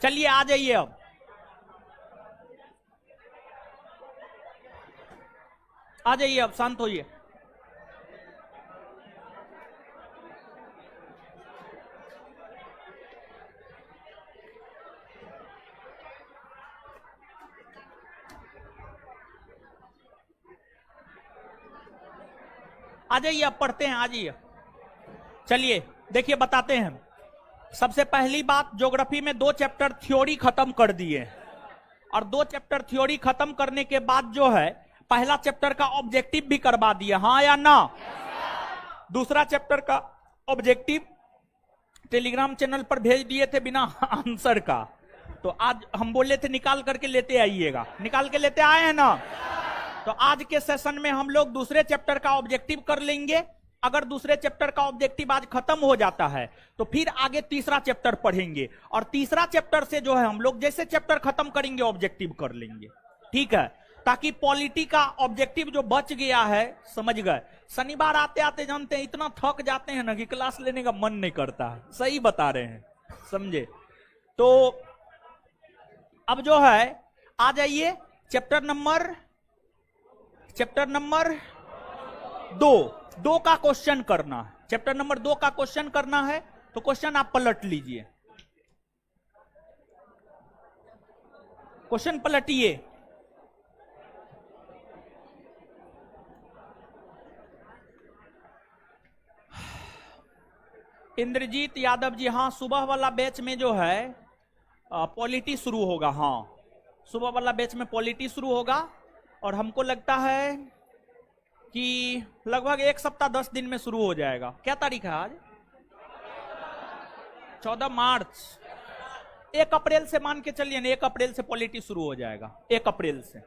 चलिए आ जाइए अब। आ जाइए अब, शांत होइए। आ जाइए अब, पढ़ते हैं, आ जाइए। चलिए देखिए, बताते हैं। सबसे पहली बात, ज्योग्राफी में 2 चैप्टर थ्योरी खत्म कर दिए, और 2 चैप्टर थ्योरी खत्म करने के बाद जो है पहला चैप्टर का ऑब्जेक्टिव भी करवा दिया, हाँ या ना? दूसरा चैप्टर का ऑब्जेक्टिव टेलीग्राम चैनल पर भेज दिए थे बिना आंसर का। तो आज हम बोले थे निकाल करके लेते आइएगा, निकाल के लेते आए हैं ना? तो आज के सेशन में हम लोग दूसरे चैप्टर का ऑब्जेक्टिव कर लेंगे। अगर दूसरे चैप्टर का ऑब्जेक्टिव आज खत्म हो जाता है तो फिर आगे तीसरा चैप्टर पढ़ेंगे, और तीसरा चैप्टर से जो है हम लोग जैसे चैप्टर खत्म करेंगे ऑब्जेक्टिव कर लेंगे, ठीक है? ताकि पॉलिटी का ऑब्जेक्टिव जो बच गया है, समझ गए? शनिवार आते आते जानते हैं इतना थक जाते हैं ना कि क्लास लेने का मन नहीं करता है, सही बता रहे हैं, समझे? तो अब जो है आ जाइए चैप्टर नंबर 2 का क्वेश्चन करना है। चैप्टर नंबर 2 का क्वेश्चन करना है, तो क्वेश्चन आप पलट लीजिए, क्वेश्चन पलटिए। इंद्रजीत यादव जी, हाँ सुबह वाला बैच में जो है पॉलिटी शुरू होगा। हाँ सुबह वाला बैच में पॉलिटी शुरू होगा, और हमको लगता है कि लगभग 1 सप्ताह 10 दिन में शुरू हो जाएगा। क्या तारीख है आज? 14 मार्च। 1 अप्रैल से मान के चलिए ना, 1 अप्रैल से पॉलिटी शुरू हो जाएगा, 1 अप्रैल से।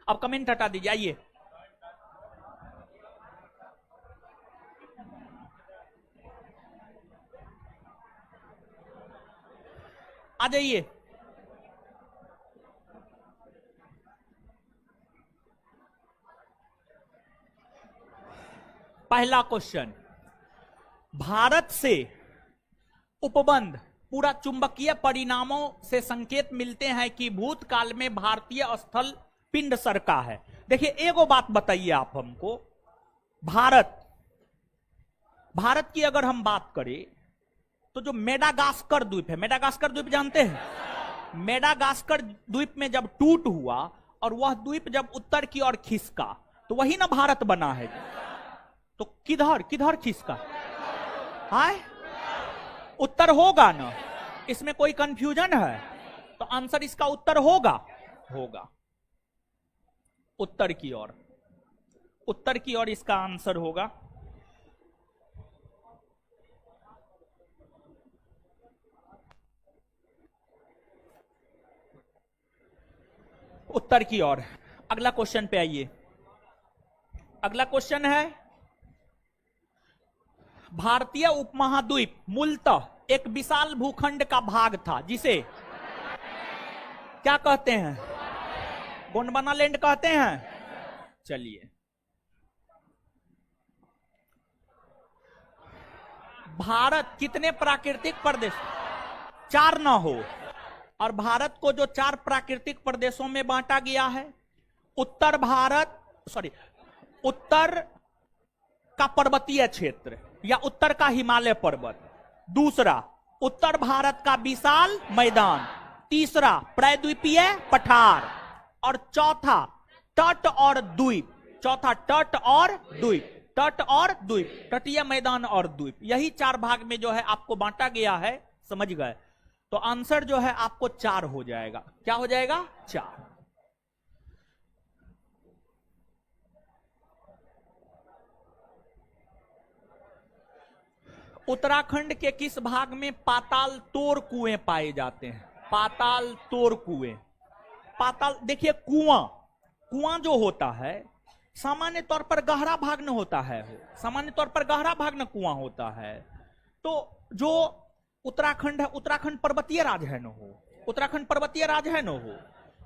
अब कमेंट हटा दीजिए, आइए। आ जाइए। पहला क्वेश्चन, भारत से उपबंध पूरा चुंबकीय परिणामों से संकेत मिलते हैं कि भूतकाल में भारतीय स्थल पिंड सरका है। देखिए एगो बात बताइए आप हमको, भारत की अगर हम बात करें तो जो मेडागास्कर द्वीप है, मेडागास्कर द्वीप जानते हैं? मेडागास्कर द्वीप में जब टूट हुआ और वह द्वीप जब उत्तर की ओर खिसका तो वही ना भारत बना है। तो किधर खिसका? हाय, उत्तर होगा ना, इसमें कोई कंफ्यूजन है? तो आंसर इसका उत्तर होगा उत्तर की ओर इसका आंसर होगा। उत्तर की ओर। अगला क्वेश्चन पे आइए। अगला क्वेश्चन है, भारतीय उपमहाद्वीप मूलतः एक विशाल भूखंड का भाग था जिसे क्या कहते हैं? गोंडवाना लैंड कहते हैं। चलिए, भारत कितने प्राकृतिक प्रदेश? 4 ना हो, और भारत को जो 4 प्राकृतिक प्रदेशों में बांटा गया है, उत्तर का पर्वतीय क्षेत्र या उत्तर का हिमालय पर्वत, दूसरा उत्तर भारत का विशाल मैदान, तीसरा प्रायद्वीपीय पठार, और चौथा तट और द्वीप। तटीय मैदान और द्वीप, यही 4 भाग में जो है आपको बांटा गया है, समझ गए? तो आंसर जो है आपको 4 हो जाएगा। क्या हो जाएगा? 4। उत्तराखंड के किस भाग में पाताल तोर कुएं पाए जाते हैं? पाताल तोर कुएं। देखिए कुआं जो होता है सामान्य तौर पर गहरा भाग न होता है, सामान्य तौर पर गहरा भाग न कुआं होता है। तो जो उत्तराखंड है, उत्तराखंड पर्वतीय राज है न हो, उत्तराखंड पर्वतीय राज है न हो,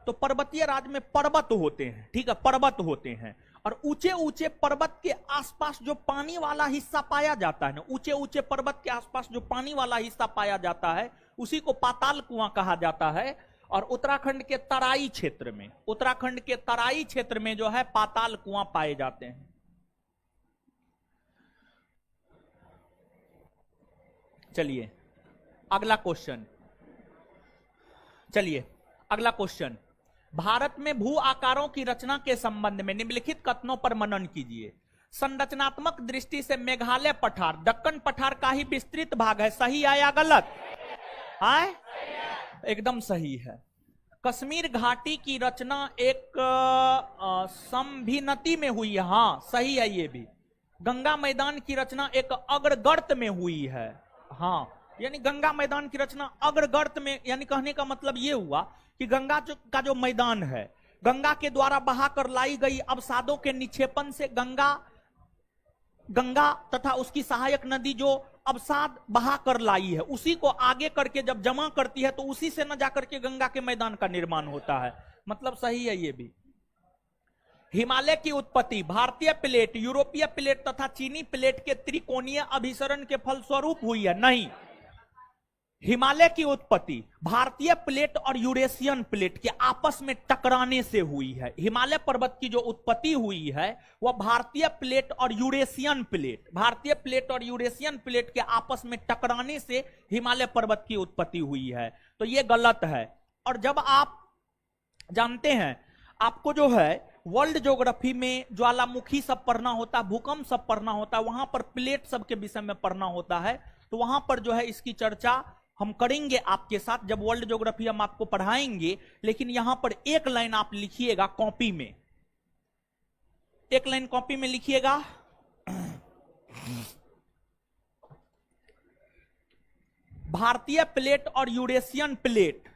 तो पर्वतीय राज में पर्वत होते हैं, ठीक है, पर्वत होते हैं, और ऊंचे ऊंचे पर्वत के आसपास जो पानी वाला हिस्सा पाया जाता है ना, ऊंचे ऊंचे पर्वत के आसपास जो पानी वाला हिस्सा पाया जाता है उसी को पाताल कुआं कहा जाता है। और उत्तराखंड के तराई क्षेत्र में, उत्तराखंड के तराई क्षेत्र में जो है पाताल कुआं पाए जाते हैं। चलिए अगला क्वेश्चन, चलिए अगला क्वेश्चन, भारत में भू आकारों की रचना के संबंध में निम्नलिखित कथनों पर मनन कीजिए। संरचनात्मक दृष्टि से मेघालय पठार दक्कन पठार का ही विस्तृत भाग है, सही है या गलत? है एकदम सही है। कश्मीर घाटी की रचना एक संभिनति में हुई है, हाँ सही है ये भी। गंगा मैदान की रचना एक अग्रगर्त में हुई है, हाँ, यानी गंगा मैदान की रचना अग्रगर्त में, यानी कहने का मतलब ये हुआ कि गंगा का जो मैदान है, गंगा के द्वारा बहाकर लाई गई अवसादों के निक्षेपण से गंगा तथा उसकी सहायक नदी जो अवसाद बहा कर लाई है उसी को आगे करके जब जमा करती है तो उसी से न जाकर के गंगा के मैदान का निर्माण होता है, मतलब सही है ये भी। हिमालय की उत्पत्ति भारतीय प्लेट, यूरोपीय प्लेट तथा चीनी प्लेट के त्रिकोणीय अभिसरण के फलस्वरूप हुई है, नहीं। हिमालय की उत्पत्ति भारतीय प्लेट और यूरेशियन प्लेट के आपस में टकराने से हुई है। हिमालय पर्वत की जो उत्पत्ति हुई है वह भारतीय प्लेट और यूरेशियन प्लेट, भारतीय प्लेट और यूरेशियन प्लेट के आपस में टकराने से हिमालय पर्वत की उत्पत्ति हुई है, तो यह गलत है। और जब आप जानते हैं, आपको जो है वर्ल्ड ज्योग्राफी में ज्वालामुखी सब पढ़ना होता है, भूकंप सब पढ़ना होता है, वहां पर प्लेट सब के विषय में पढ़ना होता है, तो वहां पर जो है इसकी चर्चा हम करेंगे आपके साथ जब वर्ल्ड ज्योग्राफी हम आपको पढ़ाएंगे। लेकिन यहां पर एक लाइन आप लिखिएगा कॉपी में, एक लाइन कॉपी में लिखिएगा, भारतीय प्लेट और यूरेशियन प्लेट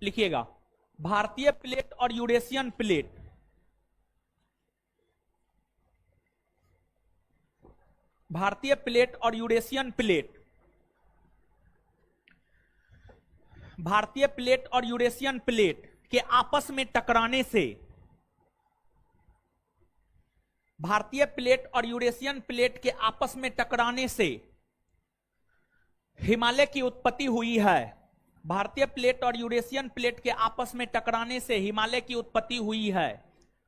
लिखिएगा, भारतीय प्लेट और यूरेशियन प्लेट, भारतीय प्लेट और यूरेशियन प्लेट, भारतीय प्लेट और यूरेशियन प्लेट के आपस में टकराने से, भारतीय प्लेट और यूरेशियन प्लेट के आपस में टकराने से हिमालय की उत्पत्ति हुई है। भारतीय प्लेट और यूरेशियन प्लेट के आपस में टकराने से हिमालय की उत्पत्ति हुई है।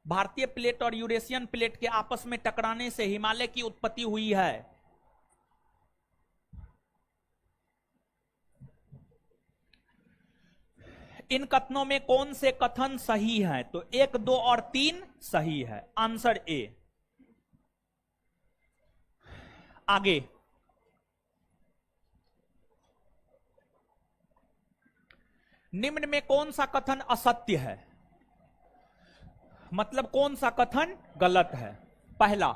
भारतीय प्लेट और यूरेशियन प्लेट के आपस में टकराने से हिमालय की उत्पत्ति हुई है। इन कथनों में कौन से कथन सही हैं? तो 1, 2 और 3 सही है, आंसर ए। आगे निम्न में कौन सा कथन असत्य है, मतलब कौन सा कथन गलत है? पहला,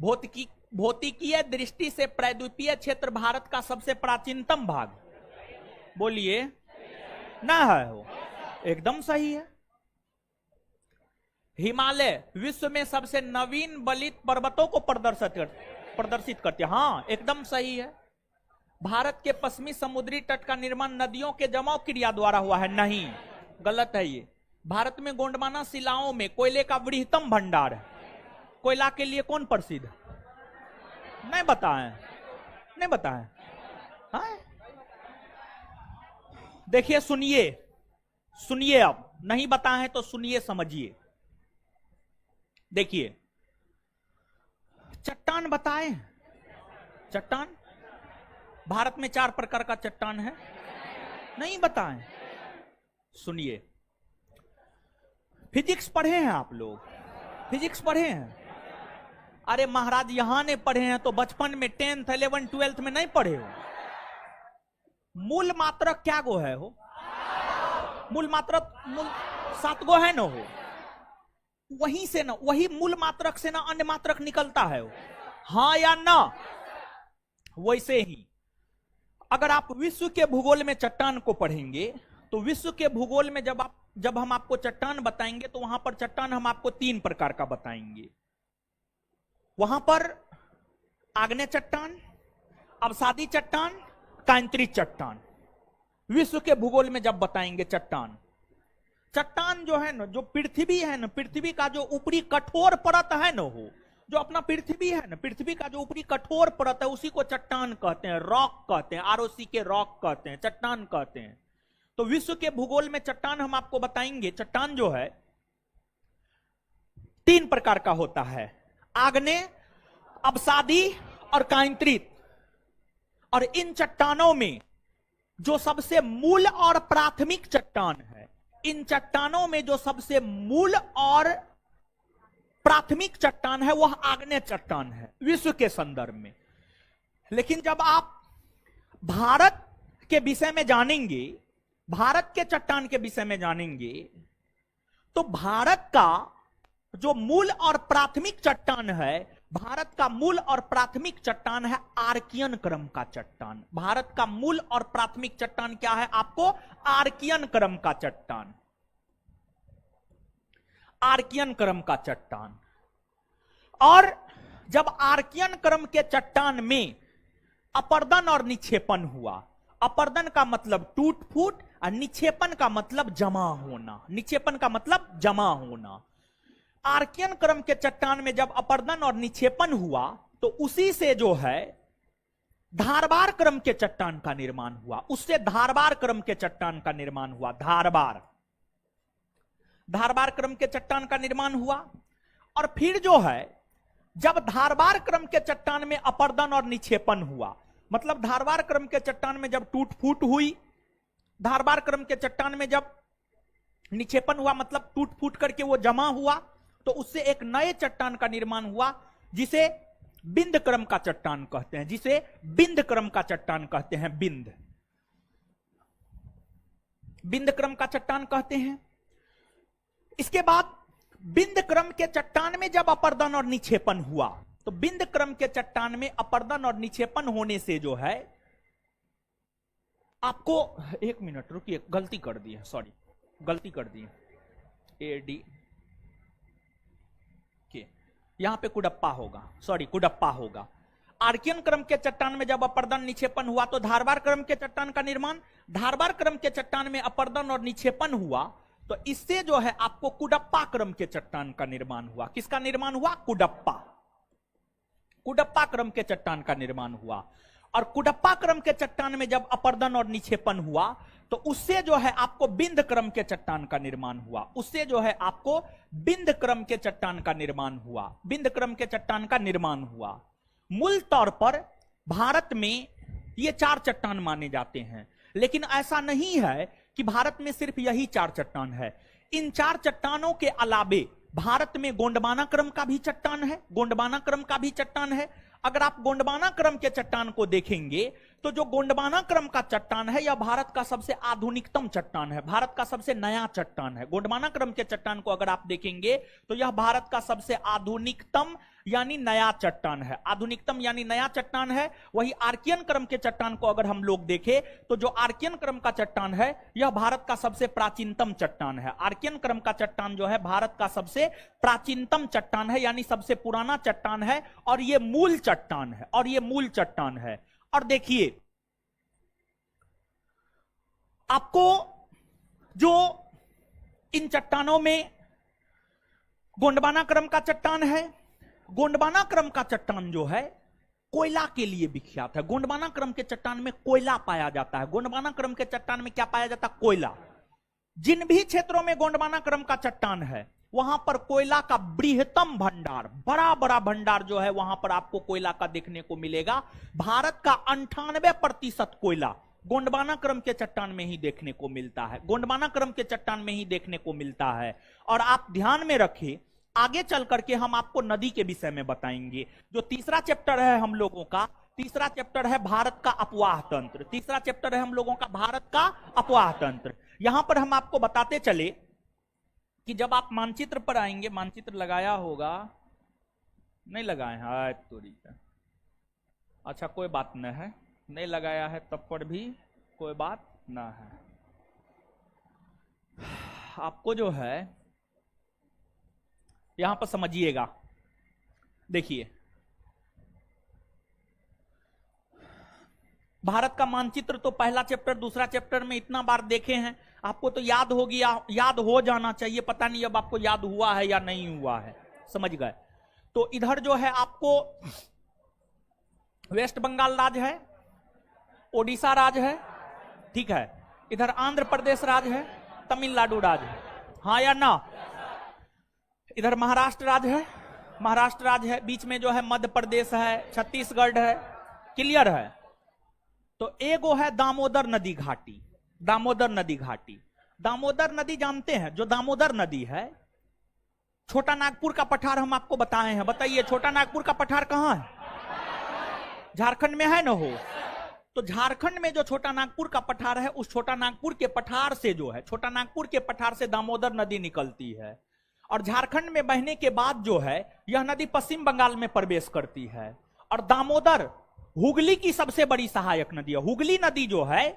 भौतिकीय दृष्टि से प्रायद्वीपीय क्षेत्र भारत का सबसे प्राचीनतम भाग, बोलिए ना है वो, एकदम सही है। हिमालय विश्व में सबसे नवीन बलित पर्वतों को प्रदर्शित करते हैं, हाँ एकदम सही है। भारत के पश्चिमी समुद्री तट का निर्माण नदियों के जमाव क्रिया द्वारा हुआ है, नहीं, गलत है ये। भारत में गोंडवाना शिलाओं में कोयले का बृहत्तम भंडार है। कोयला के लिए कौन प्रसिद्ध है? नहीं बताएं, नहीं बताएं, हाँ? देखिए सुनिए, सुनिए, अब नहीं बताएं तो सुनिए, समझिए। देखिए चट्टान बताएं, चट्टान भारत में 4 प्रकार का चट्टान है, नहीं बताएं। सुनिए, फिजिक्स पढ़े हैं आप लोग? फिजिक्स पढ़े हैं? अरे महाराज यहां ने पढ़े हैं तो बचपन में 10th 11th 12th में नहीं पढ़े हो? मूल मात्रक क्या गो है हो? मूल मात्रक 7 गो है ना हो, वहीं से ना, वही मूल मात्रक से ना अन्य मात्रक निकलता है हो, हाँ या ना? वैसे ही अगर आप विश्व के भूगोल में चट्टान को पढ़ेंगे तो विश्व के भूगोल में जब हम आपको चट्टान बताएंगे तो वहां पर चट्टान हम आपको 3 प्रकार का बताएंगे। वहां पर आग्नेय चट्टान, अवसादी चट्टान, कांतरित चट्टान। विश्व के भूगोल में जब बताएंगे चट्टान, चट्टान जो है ना, जो पृथ्वी है ना, पृथ्वी का जो ऊपरी कठोर परत है ना, वो जो अपना पृथ्वी है ना, पृथ्वी का जो ऊपरी कठोर परत है उसी को चट्टान कहते हैं, रॉक कहते हैं, आरओसी के रॉक कहते हैं, चट्टान कहते हैं। तो विश्व के भूगोल में चट्टान हम आपको बताएंगे। चट्टान जो है 3 प्रकार का होता है, आग्नेय, अपसादी और कांतरित। और इन चट्टानों में जो सबसे मूल और प्राथमिक चट्टान है, इन चट्टानों में जो सबसे मूल और प्राथमिक चट्टान है वह आग्नेय चट्टान है विश्व के संदर्भ में। लेकिन जब आप भारत के विषय में जानेंगे, भारत के चट्टान के विषय में जानेंगे, तो भारत का जो मूल और प्राथमिक चट्टान है, भारत का मूल और प्राथमिक चट्टान है आर्कियन क्रम का चट्टान। भारत का मूल और प्राथमिक चट्टान क्या है? आपको आर्कियन क्रम का चट्टान, आर्कियन क्रम का चट्टान। और जब आर्कियन क्रम के चट्टान में अपर्दन और निक्षेपण हुआ, अपर्दन का मतलब टूट फूट और निक्षेपण का मतलब जमा होना, निक्षेपण का मतलब जमा होना। आर्कियन क्रम के चट्टान में जब अपर्दन और निक्षेपण हुआ तो उसी से जो है धारबार क्रम के चट्टान का निर्माण हुआ, उससे धारबार क्रम के चट्टान का निर्माण हुआ, धारबार क्रम के चट्टान का निर्माण हुआ। और फिर जो है जब धारबार क्रम के चट्टान में अपर्दन और निक्षेपण हुआ, मतलब धारबार क्रम के चट्टान में जब टूट फूट हुई, धारबार क्रम के चट्टान में जब निक्षेपण हुआ मतलब टूट फूट करके वो जमा हुआ, तो उससे एक नए चट्टान का निर्माण हुआ जिसे बिंद क्रम का चट्टान कहते हैं, जिसे बिंद क्रम का चट्टान कहते हैं, बिंद क्रम का चट्टान कहते हैं। इसके बाद बिंद क्रम के चट्टान में जब अपर्दन और निक्षेपण हुआ, तो बिंद क्रम के चट्टान में अपर्दन और निक्षेपण होने से जो है आपको, एक मिनट रुकिए, गलती कर दी है, सॉरी गलती कर दी है, एडी के यहां पे कुडप्पा होगा, सॉरी कुडप्पा होगा। आर्कियन क्रम के चट्टान में जब अपर्दन निक्षेपण हुआ तो धारबार क्रम के चट्टान का निर्माण, धारबार क्रम के चट्टान में अपर्दन और निक्षेपण हुआ तो इससे जो है आपको कुडप्पा क्रम के चट्टान का निर्माण हुआ। किसका निर्माण हुआ? कुडप्पा, कुडप्पा क्रम के चट्टान का निर्माण हुआ। और कुडप्पा क्रम के चट्टान में जब अपर्दन और निक्षेपण हुआ तो उससे जो है आपको बिंद क्रम के चट्टान का निर्माण हुआ, उससे जो है आपको बिंद क्रम के चट्टान का निर्माण हुआ, बिंद क्रम के चट्टान का निर्माण हुआ। मूल तौर पर भारत में ये 4 चट्टान माने जाते हैं, लेकिन ऐसा नहीं है कि भारत में सिर्फ यही 4 चट्टान है। इन 4 चट्टानों के अलावे भारत में गोंडवाना क्रम का भी चट्टान है, गोंडवाना क्रम का भी चट्टान है। अगर आप गोंडवाना क्रम के चट्टान को देखेंगे तो जो गोंडवाना क्रम का चट्टान है यह भारत का सबसे आधुनिकतम चट्टान है, भारत का सबसे नया चट्टान है। गोंडवाना क्रम के चट्टान को अगर आप देखेंगे तो यह भारत का सबसे आधुनिकतम यानी नया चट्टान है, आधुनिकतम यानी नया चट्टान है। वही आर्कियन क्रम के चट्टान को अगर हम लोग देखें तो जो आर्कियन क्रम का चट्टान है यह भारत का सबसे प्राचीनतम चट्टान है। आर्कियन क्रम का चट्टान जो है भारत का सबसे प्राचीनतम चट्टान है, यानी सबसे पुराना चट्टान है, और यह मूल चट्टान है, और यह मूल चट्टान है। और देखिए आपको जो इन चट्टानों में गोंडवाना क्रम का चट्टान है, गोंडवाना क्रम का चट्टान जो है कोयला के लिए विख्यात है। गोंडवाना क्रम के चट्टान में कोयला पाया जाता है। गोंडवाना क्रम के चट्टान में क्या पाया जाता है? कोयला। जिन भी क्षेत्रों में गोंडवाना क्रम का चट्टान है वहां पर कोयला का बृहत्तम भंडार, बड़ा बड़ा भंडार जो है वहां पर आपको कोयला का देखने को मिलेगा। भारत का 98% कोयला गोंडवाना क्रम के चट्टान में ही देखने को मिलता है, गोंडवाना क्रम के चट्टान में ही देखने को मिलता है। और आप ध्यान में रखें, आगे चल करके हम आपको नदी के विषय में बताएंगे। जो तीसरा चैप्टर है हम लोगों का, तीसरा चैप्टर है भारत का अपवाह तंत्र, तीसरा चैप्टर है हम लोगों का भारत का अपवाह तंत्र। यहां पर हम आपको बताते चले कि जब आप मानचित्र पर आएंगे, मानचित्र लगाया होगा, नहीं लगाए हैं तोरी का, अच्छा कोई बात नहीं है, नहीं लगाया है तब पर भी कोई बात ना है। आपको जो है यहां पर समझिएगा, देखिए भारत का मानचित्र तो पहला चैप्टर दूसरा चैप्टर में इतना बार देखे हैं, आपको तो याद हो गया, याद हो जाना चाहिए। पता नहीं अब आपको याद हुआ है या नहीं हुआ है, समझ गए। तो इधर जो है आपको वेस्ट बंगाल राज्य है, ओडिशा राज्य है, ठीक है, इधर आंध्र प्रदेश राज्य है, तमिलनाडु राज्य है, हाँ या ना। इधर महाराष्ट्र राज्य है, महाराष्ट्र राज्य है, बीच में जो है मध्य प्रदेश है, छत्तीसगढ़ है, क्लियर है। तो एगो है दामोदर नदी घाटी, दामोदर नदी घाटी। दामोदर नदी जानते हैं, जो दामोदर नदी है, छोटा नागपुर का पठार हम आपको बताए हैं, बताइए छोटा नागपुर का पठार कहां है? झारखंड में है ना हो। तो झारखंड में जो छोटा नागपुर का पठार है, उस छोटा नागपुर के पठार से जो है, छोटा नागपुर के पठार से दामोदर नदी निकलती है और झारखंड में बहने के बाद जो है यह नदी पश्चिम बंगाल में प्रवेश करती है। और दामोदर हुगली की सबसे बड़ी सहायक नदी है। हुगली नदी जो है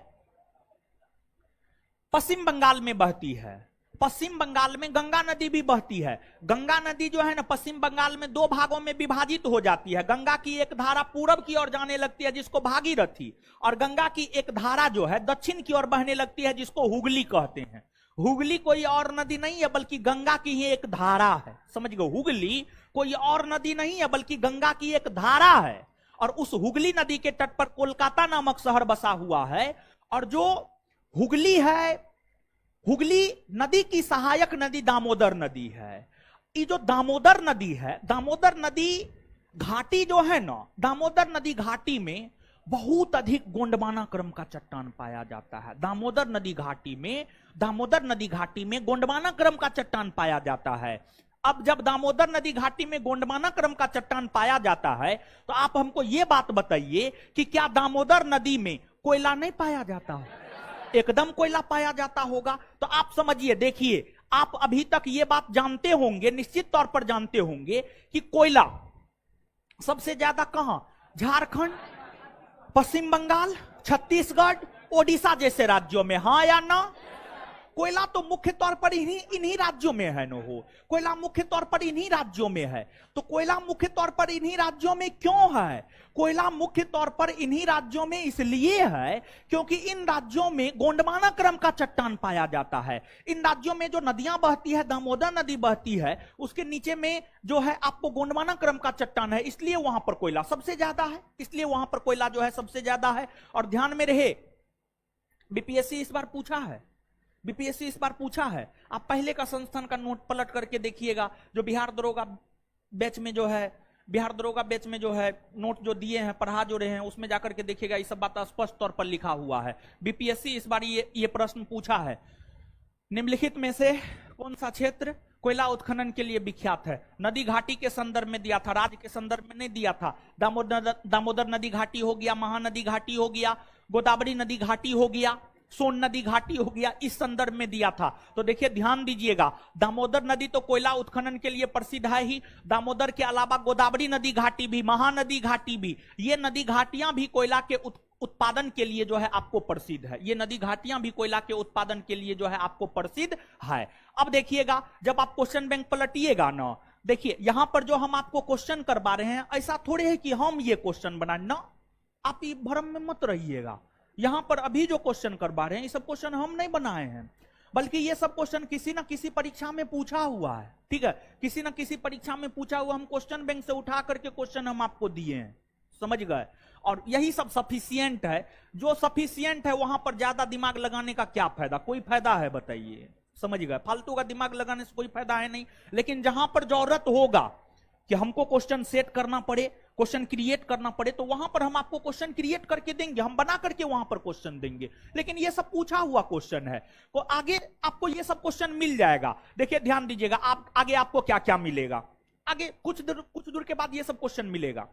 पश्चिम बंगाल में बहती है, पश्चिम बंगाल में गंगा नदी भी बहती है। गंगा नदी जो है ना पश्चिम बंगाल में दो भागों में विभाजित हो जाती है। गंगा की एक धारा पूरब की ओर जाने लगती है जिसको भागीरथी, और गंगा की एक धारा जो है दक्षिण की ओर बहने लगती है जिसको हुगली कहते हैं। हुगली कोई और नदी नहीं है बल्कि गंगा की ही एक धारा है, समझ गए। हुगली कोई और नदी नहीं है बल्कि गंगा की एक धारा है। और उस हुगली नदी के तट पर कोलकाता नामक शहर बसा हुआ है। और जो हुगली है, हुगली नदी की सहायक नदी दामोदर नदी है। ये जो दामोदर नदी है, दामोदर नदी घाटी जो है ना, दामोदर नदी घाटी में बहुत अधिक गोंडवाना क्रम का चट्टान पाया जाता है। दामोदर नदी घाटी में, दामोदर नदी घाटी में गोंडवाना क्रम का चट्टान पाया जाता है। अब जब दामोदर नदी घाटी में गोंडवाना क्रम का चट्टान पाया जाता है तो आप हमको यह बात बताइए कि क्या दामोदर नदी में कोयला नहीं पाया जाता हो? एकदम कोयला पाया जाता होगा। तो आप समझिए, देखिए, आप अभी तक ये बात जानते होंगे, निश्चित तौर पर जानते होंगे कि कोयला सबसे ज्यादा कहां? झारखंड, पश्चिम बंगाल, छत्तीसगढ़, ओडिशा जैसे राज्यों में, हाँ या ना? कोयला तो मुख्य तौर पर इन्हीं राज्यों में है न हो। कोयला मुख्य तौर पर इन्हीं राज्यों में है। तो कोयला मुख्य तौर पर इन्हीं राज्यों में क्यों है? कोयला मुख्य तौर पर इन्हीं राज्यों में इसलिए है क्योंकि इन राज्यों में गोंडवाना क्रम का चट्टान पाया जाता है। इन राज्यों में जो नदियां बहती है, दामोदर नदी बहती है, उसके नीचे में जो है आपको गोंडवाना क्रम का चट्टान है, इसलिए वहां पर कोयला सबसे ज्यादा है, इसलिए वहां पर कोयला जो है सबसे ज्यादा है। और ध्यान में रहे, बीपीएससी इस बार पूछा है, बीपीएससी इस बार पूछा है। आप पहले का संस्थान का नोट पलट करके देखिएगा, जो बिहार दरोगा बैच में जो है, बिहार दरोगा बैच में जो है नोट जो दिए हैं, पढ़ा जो रहे हैं, उसमें जाकर के देखिएगा, ये सब बात स्पष्ट तौर पर लिखा हुआ है। बीपीएससी इस बार ये प्रश्न पूछा है, निम्नलिखित में से कौन सा क्षेत्र कोयला उत्खनन के लिए विख्यात है? नदी घाटी के संदर्भ में दिया था, राज्य के संदर्भ में नहीं दिया था। दामोदर नदी घाटी हो गया, महानदी घाटी हो गया, गोदावरी नदी घाटी हो गया, सोन नदी घाटी हो गया, इस संदर्भ में दिया था। तो देखिए, ध्यान दीजिएगा, दामोदर नदी तो कोयला उत्खनन के लिए प्रसिद्ध है ही। दामोदर के अलावा गोदावरी नदी घाटी भी, महानदी घाटी भी, ये नदी घाटियां भी कोयला के उत्पादन के लिए जो है आपको प्रसिद्ध है। ये नदी घाटियां भी कोयला के उत्पादन के लिए जो है आपको प्रसिद्ध है। अब देखिएगा, जब आप क्वेश्चन बैंक पलटिएगा ना, देखिए यहां पर जो हम आपको क्वेश्चन करवा रहे हैं, ऐसा थोड़े है कि हम ये क्वेश्चन बनाए ना, आप ये भ्रम में मत रहिएगा। यहां पर अभी जो क्वेश्चन करवा रहे हैं, ये सब क्वेश्चन हम नहीं बनाए हैं, बल्कि ये सब क्वेश्चन किसी ना किसी परीक्षा में पूछा हुआ है, ठीक है, किसी ना किसी परीक्षा में पूछा हुआ, हम क्वेश्चन बैंक से उठा करके क्वेश्चन हम आपको दिए हैं, समझ गए। और यही सब सफिशिएंट है। जो सफिशिएंट है वहां पर ज्यादा दिमाग लगाने का क्या फायदा? कोई फायदा है बताइए? समझ गए, फालतू का दिमाग लगाने से कोई फायदा है नहीं। लेकिन जहां पर जरूरत होगा कि हमको क्वेश्चन सेट करना पड़े, क्वेश्चन क्रिएट करना पड़े, तो वहां पर हम आपको क्वेश्चन क्रिएट करके देंगे, हम बना करके वहां पर क्वेश्चन देंगे। लेकिन ये सब पूछा हुआ क्वेश्चन है, तो आगे आपको ये सब क्वेश्चन मिल जाएगा। देखिए ध्यान दीजिएगा, आप आगे आपको क्या क्या मिलेगा, आगे कुछ दूर के बाद ये सब क्वेश्चन मिलेगा।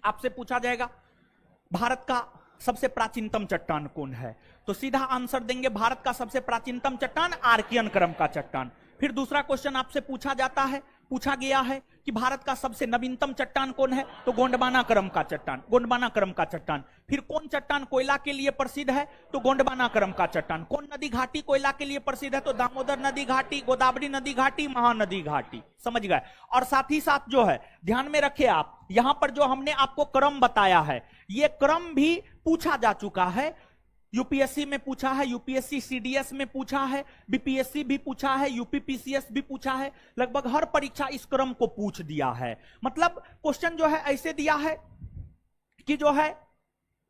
आपसे पूछा जाएगा भारत का सबसे प्राचीनतम चट्टान कौन है, तो सीधा आंसर देंगे भारत का सबसे प्राचीनतम चट्टान आर्कियन क्रम का चट्टान। फिर दूसरा क्वेश्चन आपसे पूछा जाता है पूछा गया है कि भारत का सबसे नवीनतम चट्टान कौन है, तो गोंडवाना क्रम का चट्टान, गोंडवाना क्रम का चट्टान। फिर कौन चट्टान कोयला के लिए प्रसिद्ध है, तो गोंडवाना क्रम का चट्टान। कौन नदी घाटी कोयला के लिए प्रसिद्ध है, तो दामोदर नदी घाटी, गोदावरी नदी घाटी, महानदी घाटी। समझ गए। और साथ ही साथ जो है ध्यान में रखे आप, यहां पर जो हमने आपको क्रम बताया है, यह क्रम भी पूछा जा चुका है। यूपीएससी में पूछा है, यूपीएससी सीडीएस में पूछा है, बीपीएससी भी पूछा है, यूपीपीसीएस भी पूछा है। लगभग हर परीक्षा इस क्रम को पूछ दिया है। मतलब क्वेश्चन जो है ऐसे दिया है कि जो है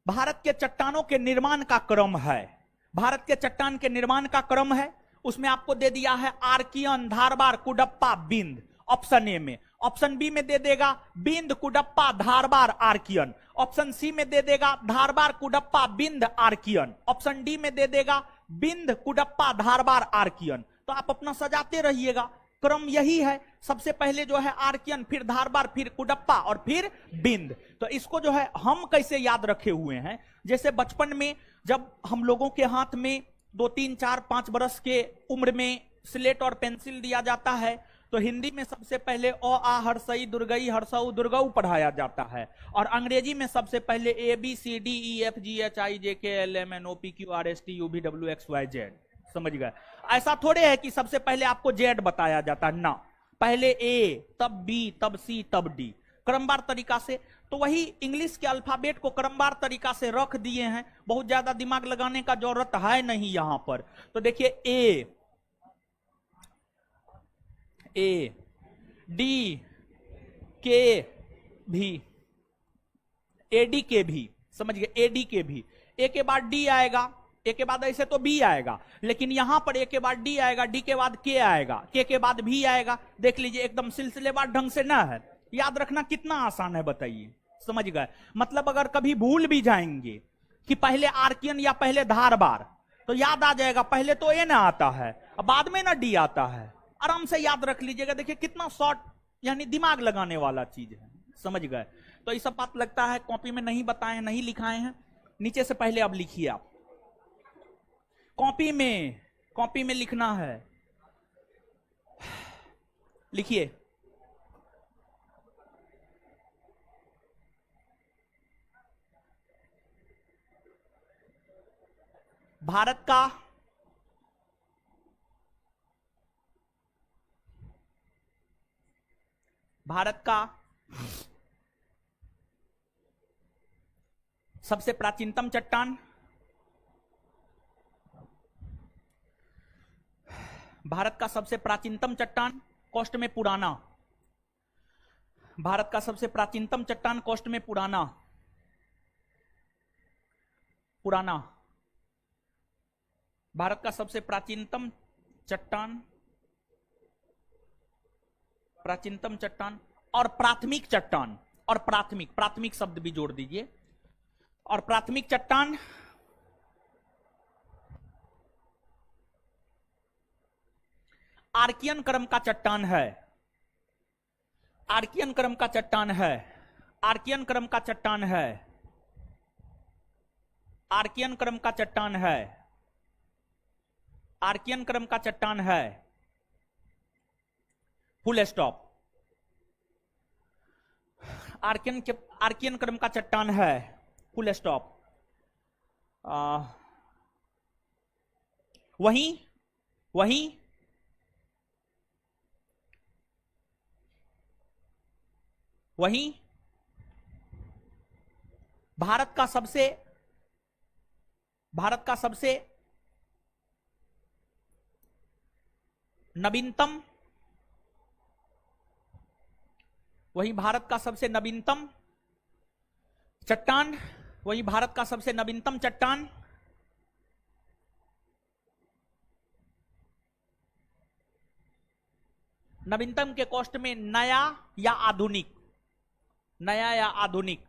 भारत के चट्टानों के निर्माण का क्रम है, भारत के चट्टान के निर्माण का क्रम है। उसमें आपको दे दिया है आर्कियन, धारबार, कुडप्पा, बिंद, ऑप्शन ए में। ऑप्शन बी में दे देगा बिंद, Cuddapah, Dharwar, Archaean. Option C में दे देगा धारबार, कुडप्पा, बिंद, आर्कियन। ऑप्शन डी में दे देगा बिंद, कुडप्पा, धारबार, आर्कियन। तो आप अपना सजाते रहिएगा, क्रम यही है। सबसे पहले जो है आर्कियन, फिर धारबार, फिर कुडप्पा और फिर बिंद। तो इसको जो है हम कैसे याद रखे हुए हैं, जैसे बचपन में जब हम लोगों के हाथ में 2, 3, 4, 5 बरस के उम्र में स्लेट और पेंसिल दिया जाता है, तो हिंदी में सबसे पहले अ आ हर्षई दुर्गई हर्षऊ दुर्गऊ पढ़ाया जाता है, और अंग्रेजी में सबसे पहले A B C D E F G H I J K L M N O P Q R S T U V W X Y Z. समझ गए। ऐसा थोड़े है कि सबसे पहले आपको जेड बताया जाता है, ना, पहले ए, तब बी, तब सी, तब डी, क्रमवार तरीका से। तो वही इंग्लिश के अल्फाबेट को क्रमवार तरीका से रख दिए हैं, बहुत ज्यादा दिमाग लगाने का जरूरत है नहीं यहां पर। तो देखिए ए डी के भी, एडी के भी, समझ गए, एडी के भी। ए के बाद डी आएगा, ए के बाद ऐसे तो बी आएगा, लेकिन यहां पर ए के बाद डी आएगा, डी के बाद के आएगा, के बाद भी आएगा। देख लीजिए एकदम सिलसिलेवार ढंग से ना है। याद रखना कितना आसान है बताइए। समझ गए। मतलब अगर कभी भूल भी जाएंगे कि पहले आर्कियन या पहले धारबार, तो याद आ जाएगा पहले तो ए ना आता है, अब बाद में ना डी आता है। आराम से याद रख लीजिएगा। देखिए कितना शॉर्ट, यानी दिमाग लगाने वाला चीज है। समझ गए। तो ये सब बात लगता है कॉपी में नहीं बताए, नहीं लिखाए हैं। नीचे से पहले अब लिखिए आप, कॉपी में लिखना है। लिखिए, भारत का सबसे प्राचीनतम चट्टान, भारत का सबसे प्राचीनतम चट्टान कोस्ट में पुराना, भारत का सबसे प्राचीनतम चट्टान कोस्ट में पुराना, भारत का सबसे प्राचीनतम चट्टान और प्राथमिक चट्टान, और प्राथमिक शब्द भी जोड़ दीजिए। और प्राथमिक चट्टान आर्कियन क्रम का चट्टान है, आर्कियन क्रम का चट्टान है, आर्कियन क्रम का चट्टान है, आर्कियन क्रम का चट्टान है, आर्कियन क्रम का चट्टान है। Full stop. आर्कियन क्रम का चट्टान है, फुल स्टॉप। वहीं भारत का सबसे नवीनतम, वही भारत का सबसे नवीनतम चट्टान, वही भारत का सबसे नवीनतम चट्टान नवीनतम के कोष्ट में नया या आधुनिक, नया या आधुनिक,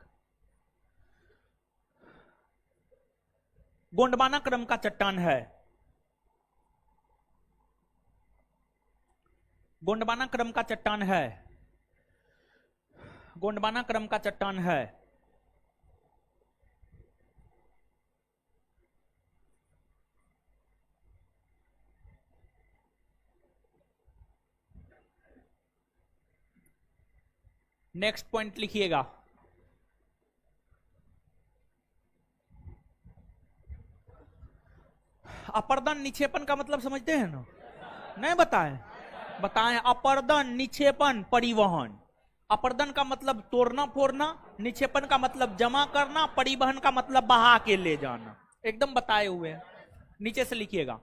गोंडवाना क्रम का चट्टान है, गोंडवाना क्रम का चट्टान है, गोंडवाना क्रम का चट्टान है। नेक्स्ट पॉइंट लिखिएगा। अपर्दन निक्षेपण का मतलब समझते हैं ना? नहीं बताएं? बताएं। अपर्दन, निक्षेपण, परिवहन। अपर्दन का मतलब तोड़ना फोड़ना, निक्षेपण का मतलब जमा करना, परिवहन का मतलब बहा के ले जाना। एकदम बताए हुए हैं। नीचे से लिखिएगा।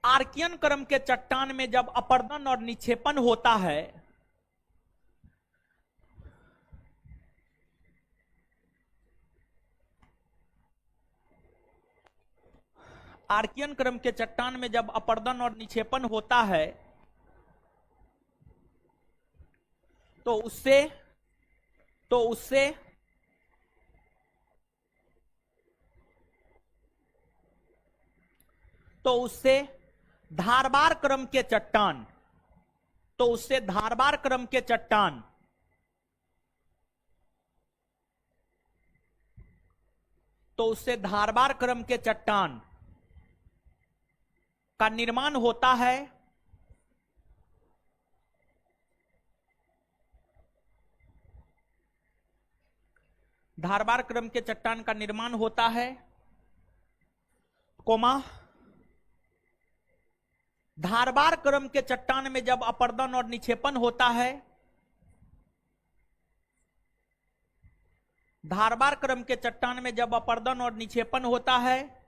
आर्कियन क्रम के चट्टान में जब अपर्दन और निक्षेपण होता है आर्कियन क्रम के चट्टान में जब अपर्दन और निक्षेपण होता है तो उससे धारबार क्रम के चट्टान धारबार क्रम के चट्टान का निर्माण होता है। धारबार क्रम के चट्टान का निर्माण होता है, कोमा धारबार क्रम के चट्टान में जब अपर्दन और निक्षेपण होता है, धारबार क्रम के चट्टान में जब अपर्दन और निक्षेपण होता है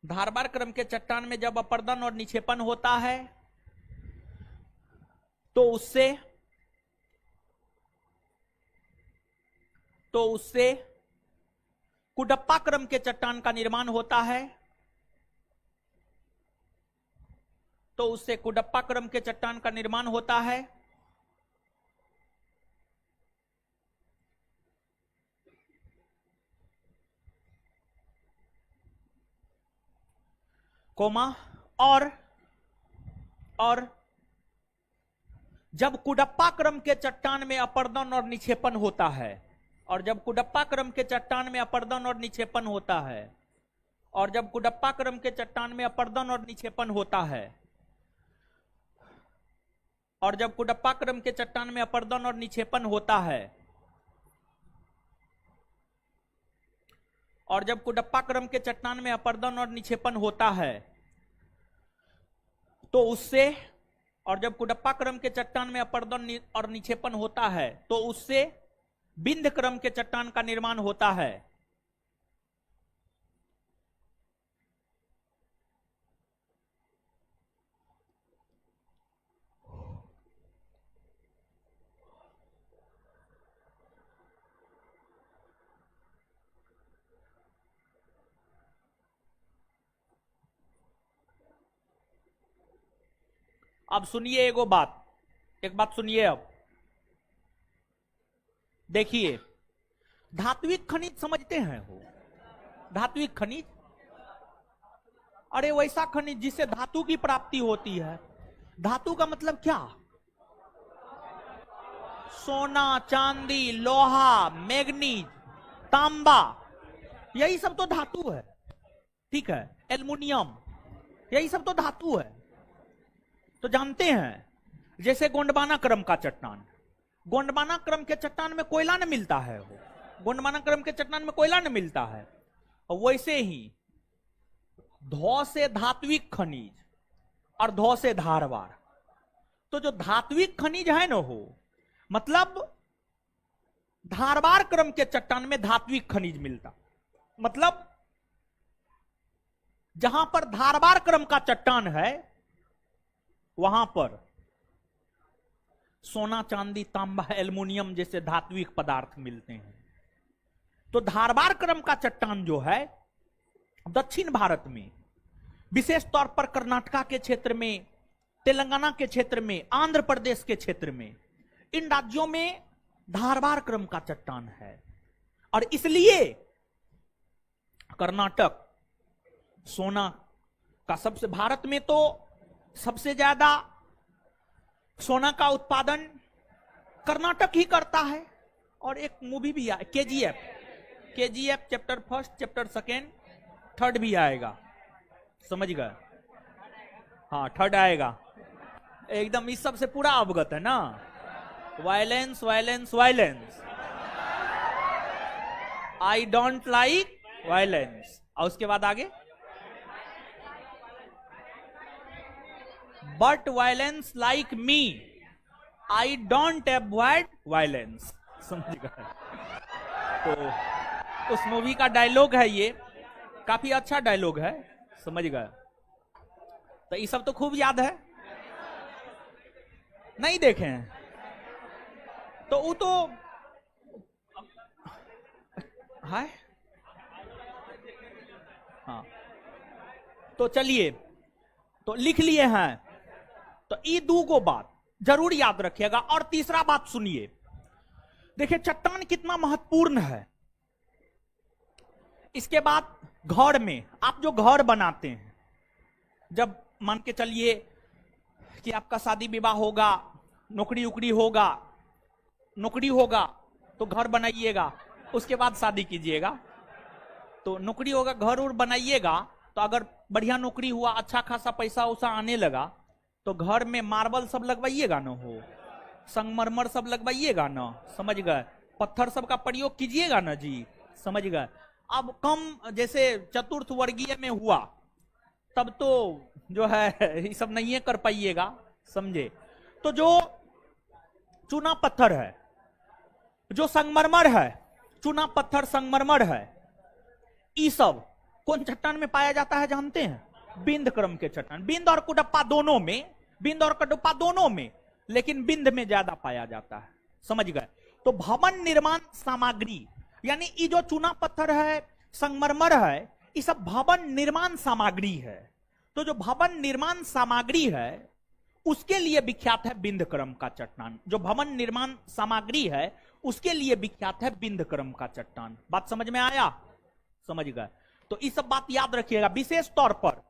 धारबार क्रम के चट्टान में जब अपर्दन और निक्षेपण होता है तो उससे कुडप्पा क्रम के चट्टान का निर्माण होता है। कुडप्पा क्रम के चट्टान का निर्माण होता है। कोमा और जब कुडप्पा क्रम के चट्टान में अपर्दन और निक्षेपण होता है और जब कुडप्पा क्रम के चट्टान में अपर्दन और निक्षेपण होता है और जब कुडप्पा क्रम के चट्टान में अपर्दन और निक्षेपण होता है और जब कुडप्पा क्रम के चट्टान में अपर्दन और निक्षेपण होता है और जब कुडप्पा क्रम के चट्टान में अपर्दन और निक्षेपण होता है तो उससे और जब कुडप्पा क्रम के चट्टान में अपर्दन और निक्षेपण होता है तो उससे बिंद क्रम के चट्टान का निर्माण होता है। अब सुनिए एक बात सुनिए। अब देखिए, धात्विक खनिज समझते हैं हो? धात्विक खनिज, अरे वैसा खनिज जिससे धातु की प्राप्ति होती है। धातु का मतलब क्या? सोना, चांदी, लोहा, मैग्नीज, तांबा, यही सब तो धातु है। ठीक है, एल्युमिनियम, यही सब तो धातु है। तो जानते हैं, जैसे गोंडवाना क्रम का चट्टान, गोंडवाना क्रम के चट्टान में कोयला न मिलता है, गोंडवाना क्रम के चट्टान में कोयला न मिलता है। और वैसे ही धौ से धात्विक खनिज और धौ से धारवार, तो जो धात्विक खनिज है न हो, मतलब धारवार क्रम के चट्टान में धात्विक खनिज मिलता, मतलब जहां पर धारवार क्रम का चट्टान है वहां पर सोना, चांदी, तांबा, एल्युमिनियम जैसे धात्विक पदार्थ मिलते हैं। तो धारवार क्रम का चट्टान जो है दक्षिण भारत में, विशेष तौर पर कर्नाटका के क्षेत्र में, तेलंगाना के क्षेत्र में, आंध्र प्रदेश के क्षेत्र में, इन राज्यों में धारवार क्रम का चट्टान है। और इसलिए कर्नाटक सोना का सबसे, भारत में तो सबसे ज्यादा सोना का उत्पादन कर्नाटक ही करता है। और एक मूवी भी है केजीएफ चैप्टर 1, चैप्टर 2, थर्ड भी आएगा, समझ गए? हाँ थर्ड आएगा, एकदम इस सब से पूरा अवगत है ना। Violence violence violence, I don't like violence. और उसके बाद आगे, but violence like me, I don't avoid violence. समझ गए? तो उस मूवी का डायलॉग है ये, काफी अच्छा डायलॉग है, समझ गए? तो ये सब तो खूब याद है, नहीं देखे हैं तो वो तो है। हाँ तो चलिए, तो लिख लिए हैं, तो ये दो को बात जरूर याद रखिएगा। और तीसरा बात सुनिए, देखिए चट्टान कितना महत्वपूर्ण है। इसके बाद घर में आप जो घर बनाते हैं, जब मान के चलिए कि आपका शादी विवाह होगा, नौकरी उकरी होगा, नौकरी होगा तो घर बनाइएगा, उसके बाद शादी कीजिएगा। तो नौकरी होगा, घर और बनाइएगा, तो अगर बढ़िया नौकरी हुआ, अच्छा खासा पैसा उसा आने लगा, तो घर में मार्बल सब लगवाइएगा ना, हो संगमरमर सब लगवाइएगा ना, समझ गए? पत्थर सब का प्रयोग कीजिएगा ना जी, समझ गए? अब कम जैसे चतुर्थ वर्गीय में हुआ, तब तो जो है ये सब नहीं कर पाइएगा, समझे? तो जो चूना पत्थर है, जो संगमरमर है, चूना पत्थर संगमरमर है, ये सब कौन चट्टान में पाया जाता है जानते हैं? बिंद क्रम के चट्टान। बिंद और कुडप्पा दोनों में, बिंद और कुडप्पा दोनों में, लेकिन बिंद में ज्यादा पाया जाता है, समझ गए? तो भवन निर्माण सामग्री, यानी ये जो चूना पत्थर है, संगमरमर है, ये सब भवन निर्माण सामग्री है। तो जो भवन निर्माण सामग्री है, उसके लिए विख्यात है बिंद क्रम का चट्टान। जो भवन निर्माण सामग्री है, उसके लिए विख्यात है बिंद क्रम का चट्टान। बात समझ में आया? समझ गए? तो ये सब बात याद रखिएगा, विशेष तौर पर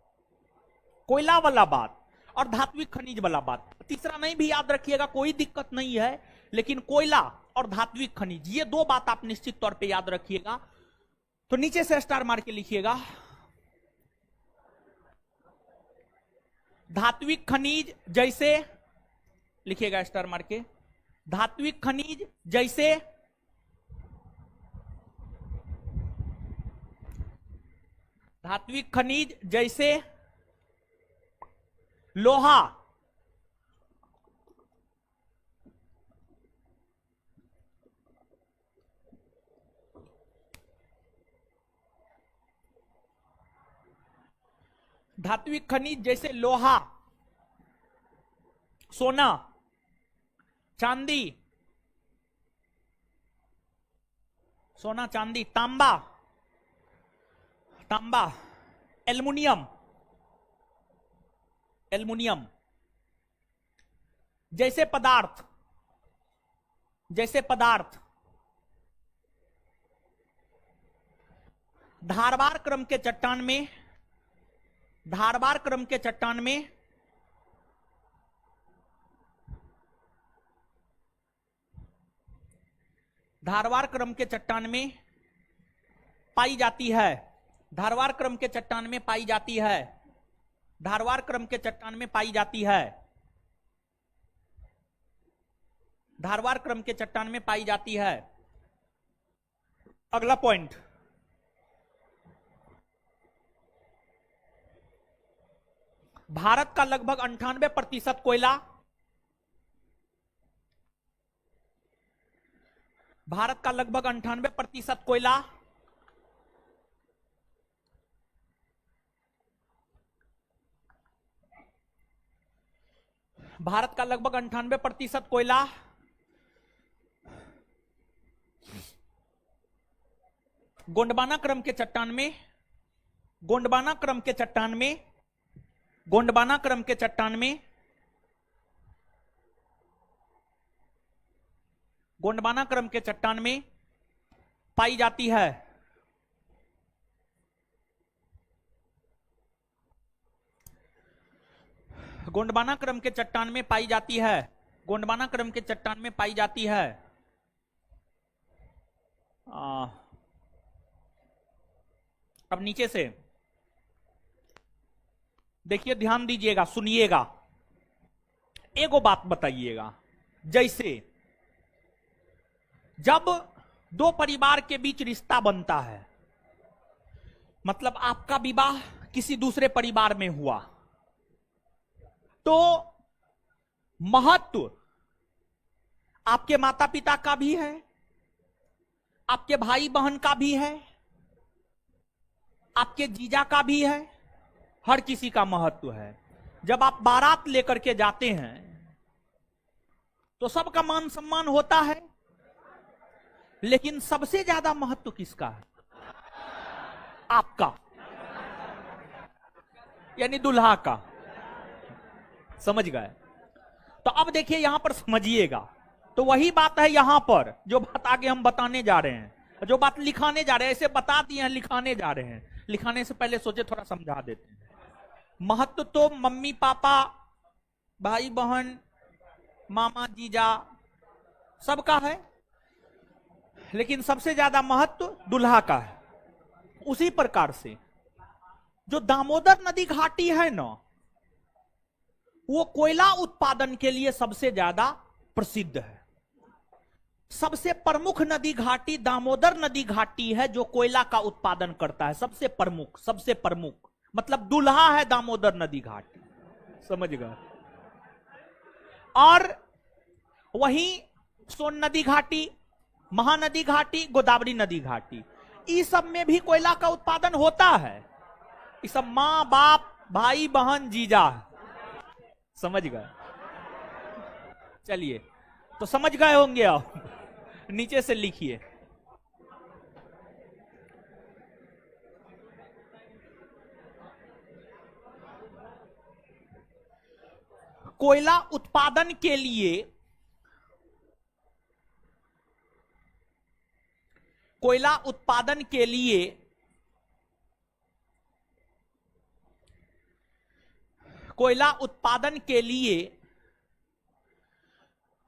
कोयला वाला बात और धात्विक खनिज वाला बात। तीसरा नहीं भी याद रखिएगा, कोई दिक्कत नहीं है, लेकिन कोयला और धात्विक खनिज, ये दो बात आप निश्चित तौर पे याद रखिएगा। तो नीचे से स्टार मार के लिखिएगा, धात्विक खनिज जैसे, लिखिएगा स्टार मार के, धात्विक खनिज जैसे धात्विक खनिज जैसे लोहा, धात्विक खनिज जैसे लोहा, सोना, चांदी, सोना चांदी, तांबा, तांबा, एल्युमिनियम, एल्युमिनियम जैसे पदार्थ, जैसे पदार्थ धारवार क्रम के चट्टान में, धारवार क्रम के चट्टान में धारवार क्रम के चट्टान में पाई जाती है, धारवार क्रम के चट्टान में पाई जाती है, धारवार क्रम के चट्टान में पाई जाती है, धारवार क्रम के चट्टान में पाई जाती है। अगला पॉइंट, भारत का लगभग 98% कोयला, भारत का लगभग 98% कोयला भारत का लगभग 98% कोयला गोंडवाना क्रम के चट्टान में, गोंडवाना क्रम के चट्टान में, गोंडवाना क्रम के चट्टान में, गोंडवाना क्रम के चट्टान में पाई जाती है। गोंडवाना क्रम के चट्टान में पाई जाती है, गोंडवाना क्रम के चट्टान में पाई जाती है। अब नीचे से देखिए ध्यान दीजिएगा, सुनिएगा, एगो बात बताइएगा। जैसे जब दो परिवार के बीच रिश्ता बनता है, मतलब आपका विवाह किसी दूसरे परिवार में हुआ, तो महत्व आपके माता पिता का भी है, आपके भाई बहन का भी है, आपके जीजा का भी है, हर किसी का महत्व है। जब आप बारात लेकर के जाते हैं तो सबका मान सम्मान होता है, लेकिन सबसे ज्यादा महत्व किसका है? आपका, यानी दुल्हा का। समझ गए? तो अब देखिए यहां पर समझिएगा, तो वही बात है यहां पर, जो बात आगे हम बताने जा रहे हैं, जो बात लिखाने जा रहे हैं, ऐसे बता दिए हैं, लिखाने जा रहे हैं। लिखाने से पहले सोचे थोड़ा समझा देते हैं। महत्व तो मम्मी पापा, भाई बहन, मामा जीजा सबका है, लेकिन सबसे ज्यादा महत्व दुल्हा का है। उसी प्रकार से जो दामोदर नदी घाटी है ना, वो कोयला उत्पादन के लिए सबसे ज्यादा प्रसिद्ध है। सबसे प्रमुख नदी घाटी दामोदर नदी घाटी है, जो कोयला का उत्पादन करता है। सबसे प्रमुख, सबसे प्रमुख मतलब दुल्हा है दामोदर नदी घाटी। समझ गए? और वहीं सोन नदी घाटी, महानदी घाटी, गोदावरी नदी घाटी, इस सब में भी कोयला का उत्पादन होता है। इस सब मां बाप, भाई बहन, जीजा। समझ गए? चलिए, तो समझ गए होंगे आप। नीचे से लिखिए, कोयला उत्पादन के लिए, कोयला उत्पादन के लिए कोयला उत्पादन के लिए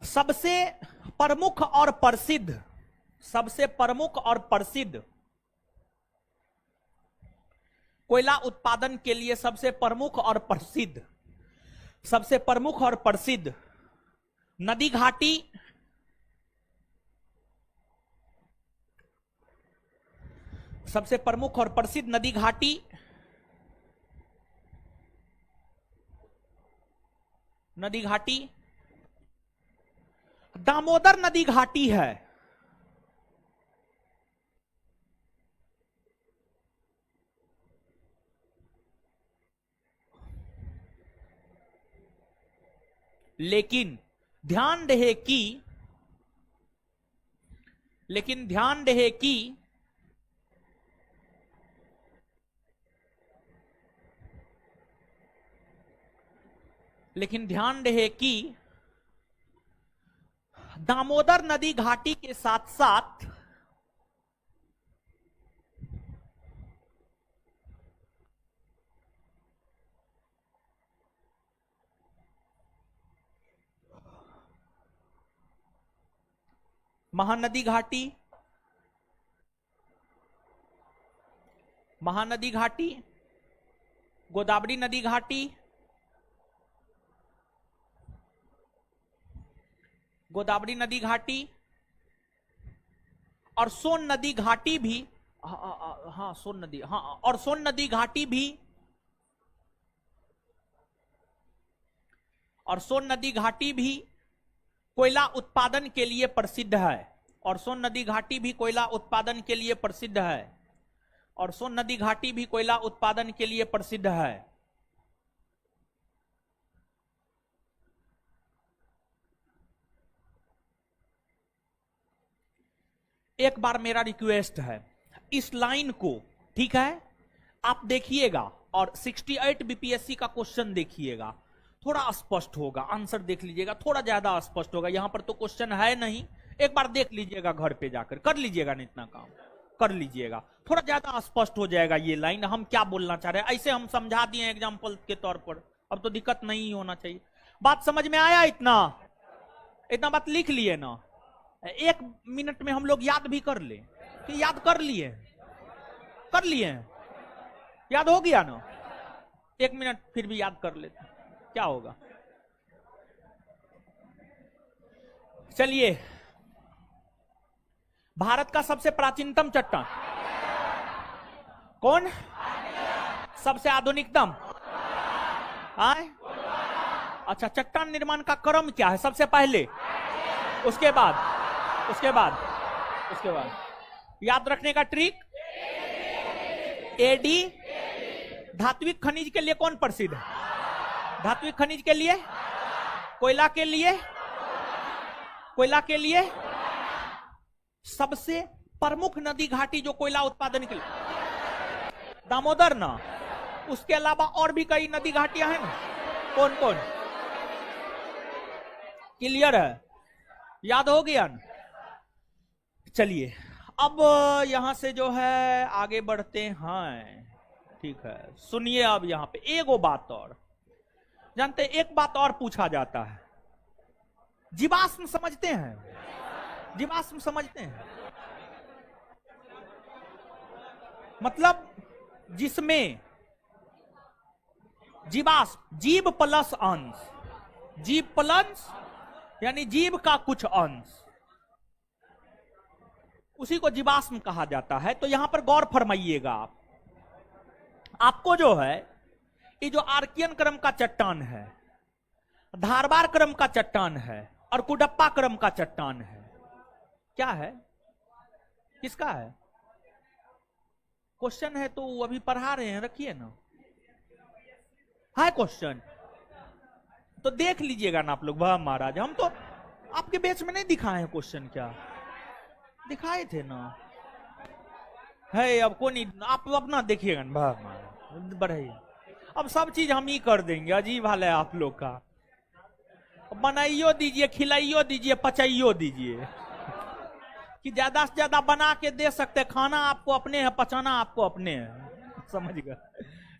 सबसे प्रमुख और प्रसिद्ध, सबसे प्रमुख और प्रसिद्ध, कोयला उत्पादन के लिए सबसे प्रमुख और प्रसिद्ध, सबसे प्रमुख और प्रसिद्ध नदी घाटी सबसे प्रमुख और प्रसिद्ध नदी घाटी दामोदर नदी घाटी है। लेकिन ध्यान रहे कि दामोदर नदी घाटी के साथ साथ महानदी घाटी, गोदावरी नदी घाटी, और सोन नदी घाटी भी, हाँ सोन नदी, हाँ, और सोन नदी घाटी भी, और सोन नदी घाटी भी कोयला उत्पादन के लिए प्रसिद्ध है। और सोन नदी घाटी भी कोयला उत्पादन के लिए प्रसिद्ध है। और सोन नदी घाटी भी कोयला उत्पादन के लिए प्रसिद्ध है। एक बार मेरा रिक्वेस्ट है, इस लाइन को, ठीक है, आप देखिएगा और 68 बीपीएससी का क्वेश्चन देखिएगा, थोड़ा स्पष्ट होगा। आंसर देख लीजिएगा, थोड़ा ज्यादा स्पष्ट होगा। यहां पर तो क्वेश्चन है नहीं, एक बार देख लीजिएगा, घर पे जाकर कर लीजिएगा, नहीं इतना काम कर लीजिएगा, थोड़ा ज्यादा स्पष्ट हो जाएगा ये लाइन, हम क्या बोलना चाह रहे हैं। ऐसे हम समझा दिए एग्जाम्पल के तौर पर, अब तो दिक्कत नहीं होना चाहिए। बात समझ में आया? इतना बात लिख लिए ना, 1 मिनट में हम लोग याद भी कर ले कि याद कर लिए, याद हो गया ना। 1 मिनट फिर भी याद कर लेते हैं, क्या होगा। चलिए, भारत का सबसे प्राचीनतम चट्टान कौन? सबसे आधुनिकतम? आए? अच्छा, चट्टान निर्माण का क्रम क्या है? सबसे पहले, उसके बाद, उसके बाद, उसके बाद याद रखने का ट्रिक, एडी। धात्विक खनिज के लिए कौन प्रसिद्ध है? धात्विक खनिज के लिए, कोयला के लिए, कोयला के लिए सबसे प्रमुख नदी घाटी जो कोयला उत्पादन के लिए, दामोदर ना। उसके अलावा और भी कई नदी घाटियां हैं ना, कौन कौन? क्लियर है? याद हो गया ना? चलिए, अब यहां से जो है आगे बढ़ते हैं। ठीक है, सुनिए अब यहां पे एगो बात और जानते, एक बात और पूछा जाता है। जीवाश्म समझते हैं? जीवाश्म समझते हैं? मतलब जिसमें जीवाश्म, जीव प्लस अंश, जीव प्लस यानी जीव का कुछ अंश, उसी को जीवाश्म कहा जाता है। तो यहां पर गौर फरमाइएगा आप, आपको जो है ये जो आर्कियन क्रम का चट्टान है, धारवार क्रम का चट्टान है और कुडप्पा क्रम का चट्टान है, क्या है? किसका है? क्वेश्चन है तो अभी पढ़ा रहे हैं, रखिए ना। है क्वेश्चन तो देख लीजिएगा ना आप लोग। वाह महाराज, हम तो आपके बैच में नहीं दिखाए हैं क्वेश्चन, क्या दिखाए थे ना? है अब को नहीं, आप अपना देखिएगा ना। वाह महाराज, बढ़ाइए। अब सब चीज हम ही कर देंगे, अजीब हाल है आप लोग का। बनाइयो दीजिए, खिलाइयो दीजिए, पचाइयो दीजिए, कि ज्यादा से ज्यादा बना के दे सकते। खाना आपको अपने है, पचाना आपको अपने है, समझ गए?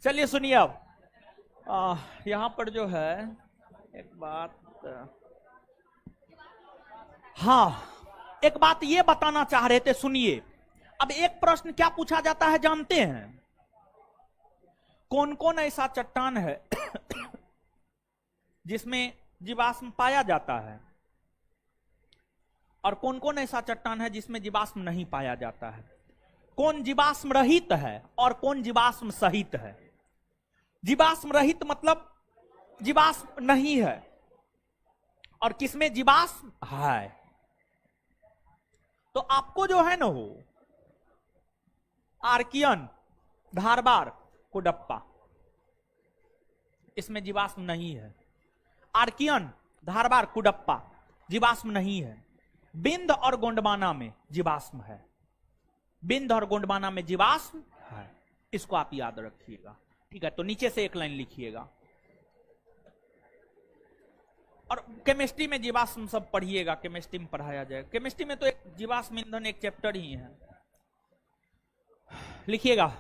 चलिए सुनिए अब, यहां पर जो है एक बात, हाँ एक बात ये बताना चाह रहे थे, सुनिए। अब एक प्रश्न क्या पूछा जाता है जानते हैं? कौन कौन ऐसा चट्टान है जिसमें जीवाश्म पाया जाता है, और कौन कौन ऐसा चट्टान है जिसमें जीवाश्म नहीं पाया जाता है? कौन जीवाश्म रहित है और कौन जीवाश्म सहित है? जीवाश्म रहित मतलब जीवाश्म नहीं है, और किसमें जीवाश्म है। तो आपको जो है ना वो आर्कियन, धारवार, कुडप्पा, इसमें जीवाश्म नहीं है। आर्कियन, धारवार, कुडप्पा जीवाश्म नहीं है। बिंद और गोंडवाना में जीवाश्म है। बिंद और गोंडवाना में जीवाश्म है, इसको आप याद रखिएगा। ठीक है, तो नीचे से एक लाइन लिखिएगा। और केमिस्ट्री में जीवाश्म सब पढ़िएगा, केमिस्ट्री में पढ़ाया जाए। केमिस्ट्री में तो एक जीवाश्म ईंधन एक चैप्टर ही है, लिखिएगा।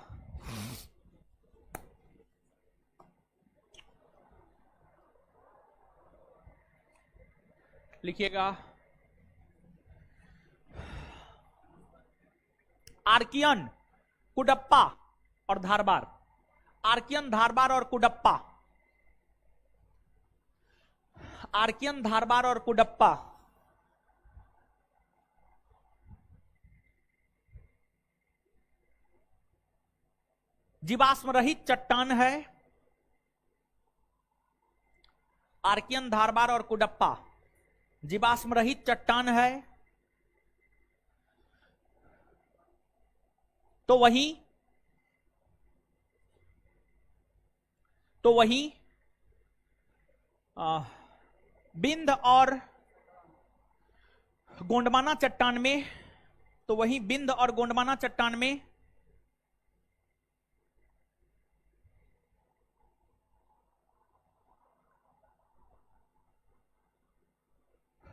लिखिएगा आर्कियन, कुडप्पा और धारवार। आर्कियन, धारवार और कुडप्पा। आर्कियन, धारवार और कुडप्पा जीवाश्म रहित चट्टान है। आर्कियन, धारवार और कुडप्पा जीवाश्म रहित चट्टान है। तो वही बिंद और गोंडवाना चट्टान में, तो वही बिंद और गोंडवाना चट्टान में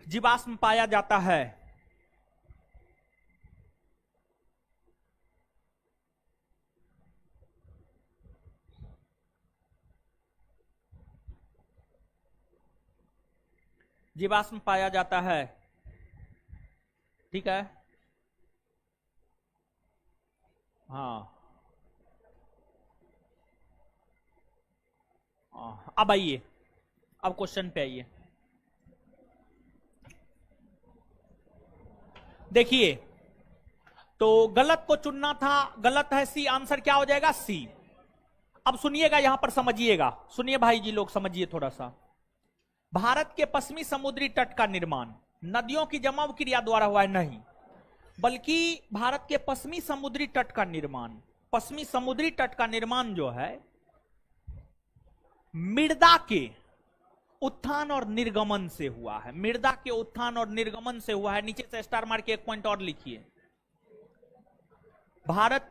जीवाश्म पाया जाता है। जीवाश्म पाया जाता है, ठीक है। हाँ, अब आइए, अब क्वेश्चन पे आइए। देखिए, तो गलत को चुनना था, गलत है सी, आंसर क्या हो जाएगा? सी। अब सुनिएगा, यहां पर समझिएगा, सुनिए भाई जी लोग, समझिए थोड़ा सा। भारत के पश्चिमी समुद्री तट का निर्माण नदियों की जमाव क्रिया द्वारा हुआ है, नहीं, बल्कि भारत के पश्चिमी समुद्री तट का निर्माण, पश्चिमी समुद्री तट का निर्माण जो है मृदा के उत्थान और निर्गमन से हुआ है। मृदा के उत्थान और निर्गमन से हुआ है। नीचे से स्टार मार के एक पॉइंट और लिखिए। भारत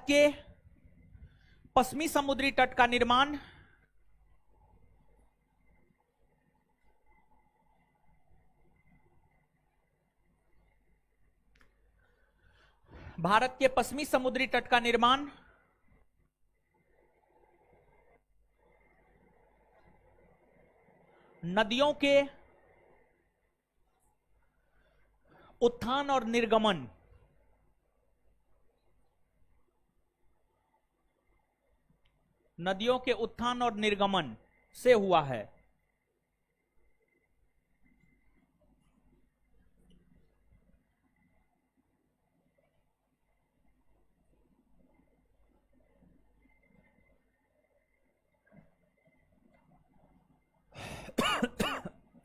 के पश्चिमी समुद्री तट का निर्माण भारत के पश्चिमी समुद्री तट का निर्माण नदियों के उत्थान और निर्गमन नदियों के उत्थान और निर्गमन से हुआ है।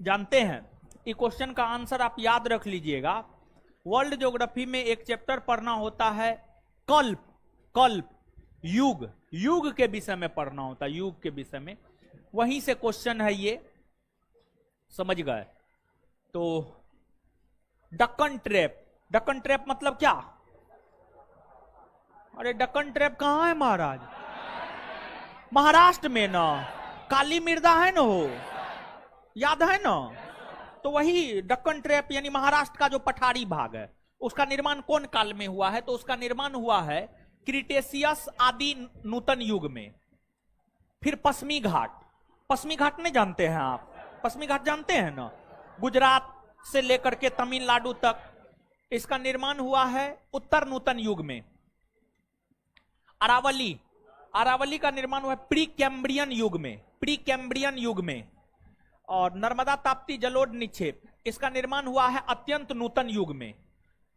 जानते हैं, ये क्वेश्चन का आंसर आप याद रख लीजिएगा। वर्ल्ड ज्योग्राफी में एक चैप्टर पढ़ना होता है कल्प, युग, युग के विषय में पढ़ना होता है, युग के विषय में। वहीं से क्वेश्चन है ये, समझ गए? तो डक्कन ट्रैप मतलब क्या? अरे डक्कन ट्रैप कहां है महाराज? महाराष्ट्र में ना, काली मृदा है ना, हो याद है ना? तो वही डक्कन ट्रैप यानी महाराष्ट्र का जो पठारी भाग है, उसका निर्माण कौन काल में हुआ है? तो उसका निर्माण हुआ है क्रिटेशियस आदि नूतन युग में। फिर पश्चिमी घाट नहीं जानते हैं आप? पश्चिमी घाट जानते हैं ना, गुजरात से लेकर के तमिलनाडु तक, इसका निर्माण हुआ है उत्तर नूतन युग में। अरावली का निर्माण हुआ है प्री कैम्ब्रियन युग में। और नर्मदा ताप्ती जलोढ़ निक्षेप, इसका निर्माण हुआ है अत्यंत नूतन युग में।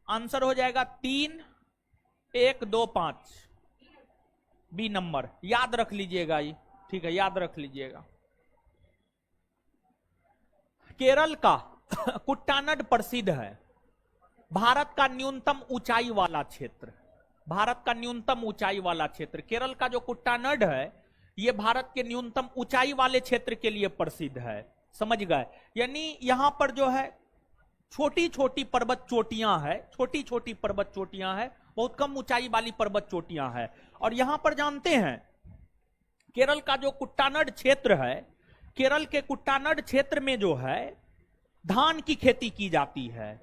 आंसर हो जाएगा 3, 1, 2, 5 बी नंबर। याद रख लीजिएगा ये, ठीक है, याद रख लीजिएगा। केरल का कुट्टानड प्रसिद्ध है, भारत का न्यूनतम ऊंचाई वाला क्षेत्र। केरल का जो कुट्टानड है, यह भारत के न्यूनतम ऊंचाई वाले क्षेत्र के लिए प्रसिद्ध है। समझ गए? यानी यहां पर जो है छोटी छोटी पर्वत चोटियां हैं, बहुत कम ऊंचाई वाली पर्वत चोटियां हैं। और यहां पर जानते हैं, केरल का जो कुट्टानड क्षेत्र है, केरल के कुट्टानड क्षेत्र में जो है धान की खेती की जाती है,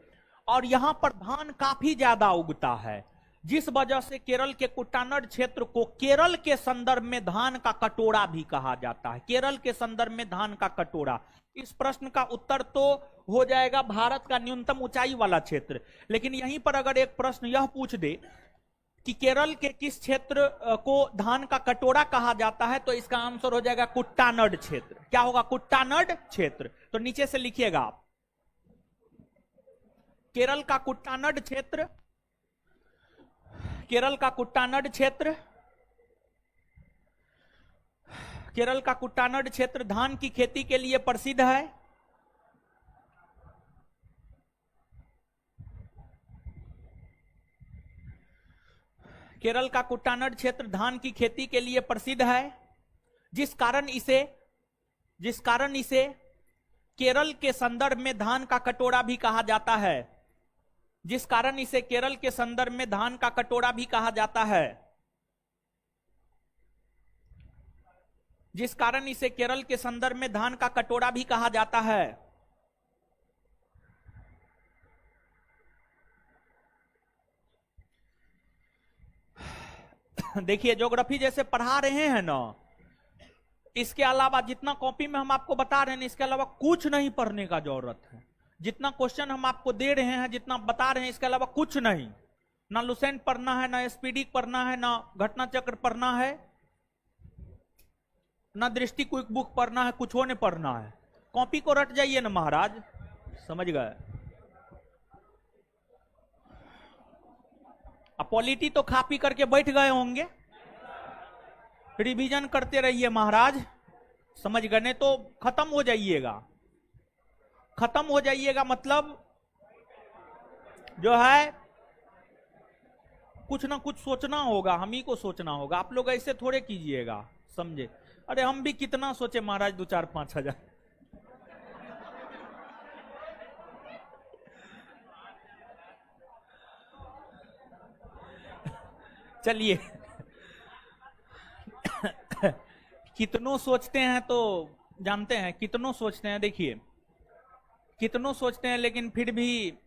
और यहां पर धान काफी ज्यादा उगता है, जिस वजह से केरल के कुट्टानड क्षेत्र को केरल के संदर्भ में धान का कटोरा भी कहा जाता है। केरल के संदर्भ में धान का कटोरा। इस प्रश्न का उत्तर तो हो जाएगा भारत का न्यूनतम ऊंचाई वाला क्षेत्र। लेकिन यहीं पर अगर एक प्रश्न यह पूछ दे कि केरल के किस क्षेत्र को धान का कटोरा कहा जाता है, तो इसका आंसर हो जाएगा कुट्टानड क्षेत्र। क्या होगा? कुट्टानड क्षेत्र। तो नीचे से लिखिएगा आप, केरल का कुट्टानड क्षेत्र, केरल का कुट्टानड क्षेत्र धान की खेती के लिए प्रसिद्ध है। केरल का कुट्टानड क्षेत्र धान की खेती के लिए प्रसिद्ध है, जिस कारण इसे केरल के संदर्भ में धान का कटोरा भी कहा जाता है। जिस कारण इसे केरल के संदर्भ में धान का कटोरा भी कहा जाता है। जिस कारण इसे केरल के संदर्भ में धान का कटोरा भी कहा जाता है। देखिए, ज्योग्राफी जैसे पढ़ा रहे हैं ना, इसके अलावा जितना कॉपी में हम आपको बता रहे हैं, इसके अलावा कुछ नहीं पढ़ने का जरूरत है। जितना क्वेश्चन हम आपको दे रहे हैं, जितना बता रहे हैं, इसके अलावा कुछ नहीं। ना लुसेंट पढ़ना है, ना एसपीडी पढ़ना है, ना घटना चक्र पढ़ना है, ना दृष्टि क्विक बुक पढ़ना है, कुछ नहीं पढ़ना है। कॉपी को रट जाइए ना महाराज, समझ गए। अब पॉलिटी तो खा पी करके बैठ गए होंगे, रिवीजन करते रहिए महाराज, समझ गए। नहीं तो खत्म हो जाइएगा, खत्म हो जाइएगा मतलब जो है कुछ ना कुछ सोचना होगा, हम ही को सोचना होगा। आप लोग ऐसे थोड़े कीजिएगा, समझे। अरे हम भी कितना सोचे महाराज, 2-4-5 हजार। चलिए कितनों सोचते हैं तो जानते हैं, कितनों सोचते हैं, देखिए कितनों सोचते हैं, लेकिन फिर भी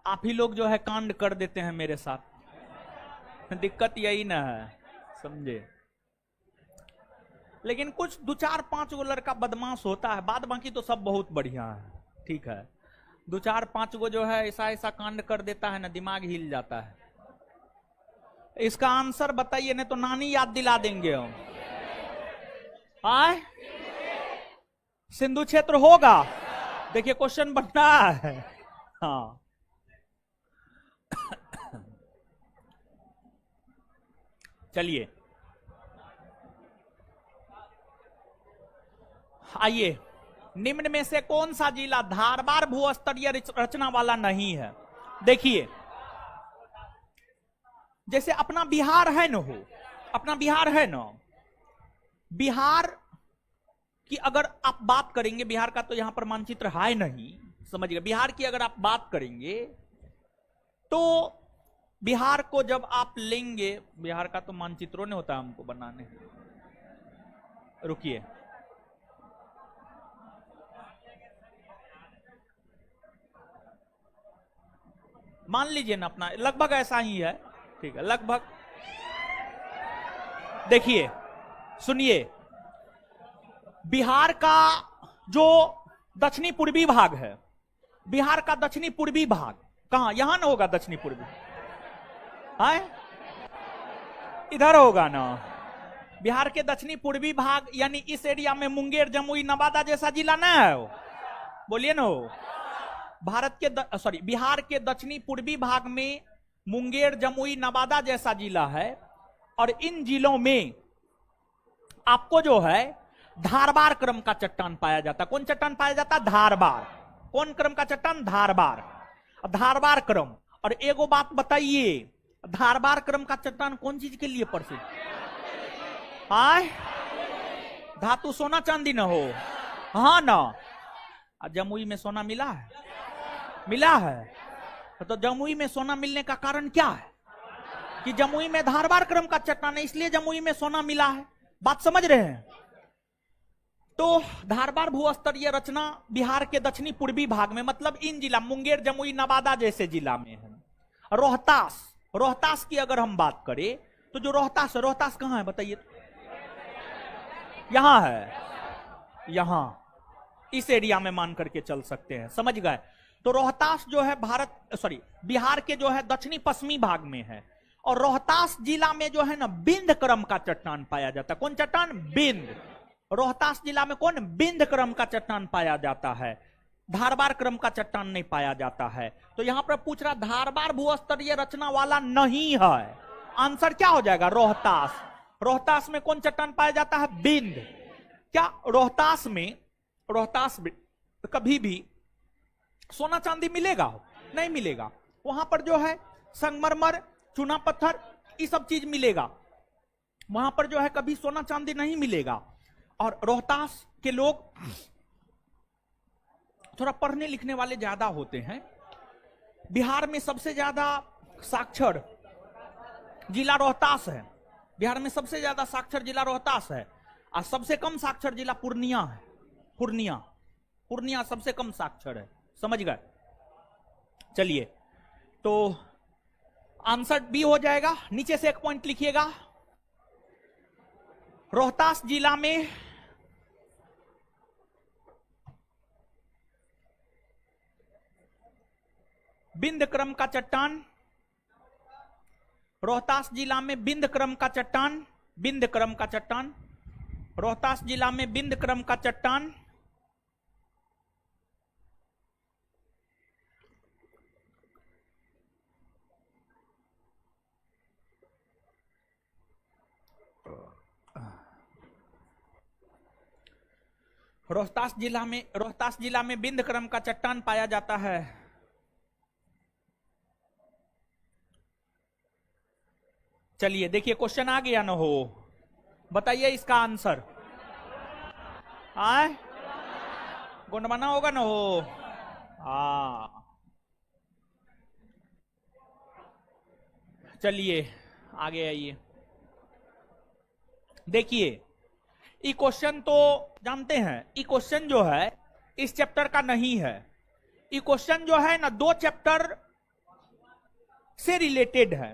आप ही लोग जो है कांड कर देते हैं मेरे साथ। दिक्कत यही ना है, समझे। लेकिन कुछ 2-4-5 गो लड़का बदमाश होता है, बाद बाकी तो सब बहुत बढ़िया है, ठीक है। 2-4-5 गो जो है ऐसा ऐसा कांड कर देता है ना, दिमाग हिल जाता है। इसका आंसर बताइए, नहीं तो नानी याद दिला देंगे हम। आए सिंधु क्षेत्र होगा, देखिए क्वेश्चन बनना है। हाँ चलिए आइए, निम्न में से कौन सा जिला धारबार भूस्तरीय रचना वाला नहीं है? देखिए जैसे अपना बिहार है न, हो अपना बिहार है न, बिहार की अगर आप बात करेंगे, बिहार का तो यहां पर मानचित्र है नहीं, समझिए। बिहार की अगर आप बात करेंगे तो बिहार को जब आप लेंगे, बिहार का तो मानचित्रों ने होता है हमको बनाने। रुकिए, मान लीजिए ना अपना लगभग ऐसा ही है, ठीक है, लगभग। देखिए सुनिए, बिहार का जो दक्षिणी पूर्वी भाग है, बिहार का दक्षिणी पूर्वी भाग कहां, यहां ना होगा दक्षिणी पूर्वी, है इधर होगा ना। बिहार के दक्षिणी पूर्वी भाग यानी इस एरिया में मुंगेर, जमुई, नवादा जैसा जिला ना है वो, बोलिए ना। भारत के सॉरी बिहार के दक्षिणी पूर्वी भाग में मुंगेर, जमुई, नवादा जैसा जिला है। और इन जिलों में आपको जो है धारबार क्रम का चट्टान पाया जाता है। कौन चट्टान पाया जाता है? धारबार। कौन क्रम का चट्टान? धारबार। धारबार क्रम। और एगो बात बताइए, धारबार क्रम का चट्टान कौन चीज के लिए प्रसिद्ध? आय धातु सोना चांदी न हो, हाँ ना। जमुई में सोना मिला है, मिला है। तो जमुई में सोना मिलने का कारण क्या है? कि जमुई में धारबार क्रम का चट्टान है, इसलिए जमुई में सोना मिला है। बात समझ रहे हैं? तो धारबार भूस्तरीय रचना बिहार के दक्षिणी पूर्वी भाग में, मतलब इन जिला मुंगेर, जमुई, नवादा जैसे जिला में है। रोहतास, रोहतास की अगर हम बात करें तो जो रोहतास है, रोहतास कहां है बताइए? यहां है, यहां इस एरिया में मान करके चल सकते हैं, समझ गए। तो रोहतास जो है बिहार के जो है दक्षिणी पश्चिमी भाग में है। और रोहतास जिला में जो है ना बिंद क्रम का चट्टान पाया जाता है। कौन चट्टान? बिंद। रोहतास जिला में कौन? बिंद क्रम का चट्टान पाया जाता है, धारबार क्रम का चट्टान नहीं पाया जाता है। तो यहां पर पूछ रहा धारबार भूस्तरीय रचना वाला नहीं है, आंसर क्या हो जाएगा? रोहतास। रोहतास में कौन चट्टान पाया जाता है? बिंद। क्या रोहतास में कभी भी सोना चांदी मिलेगा? नहीं मिलेगा। वहां पर जो है संगमरमर, चूना पत्थर, ये सब चीज मिलेगा। वहां पर जो है कभी सोना चांदी नहीं मिलेगा। और रोहतास के लोग थोड़ा पढ़ने लिखने वाले ज्यादा होते हैं। बिहार में सबसे ज्यादा साक्षर जिला रोहतास है। बिहार में सबसे ज्यादा साक्षर जिला रोहतास है। और सबसे कम साक्षर जिला पूर्णिया है। पूर्णिया सबसे कम साक्षर है, समझ गए। चलिए, तो आंसर बी हो जाएगा। नीचे से एक पॉइंट लिखिएगा, रोहतास जिला में बिंद क्रम का चट्टान रोहतास जिला में बिंद क्रम का चट्टान, बिंद क्रम का चट्टान, रोहतास जिला में बिंद क्रम का चट्टान। रोहतास जिला में बिंद क्रम का चट्टान पाया जाता है। चलिए देखिए क्वेश्चन आ गया ना हो, बताइए इसका आंसर। आए गोंडवाना होगा ना हो। चलिए आगे आइए। देखिए ये क्वेश्चन तो जानते हैं, ये क्वेश्चन जो है इस चैप्टर का नहीं है। ये क्वेश्चन जो है ना 2 चैप्टर से रिलेटेड है।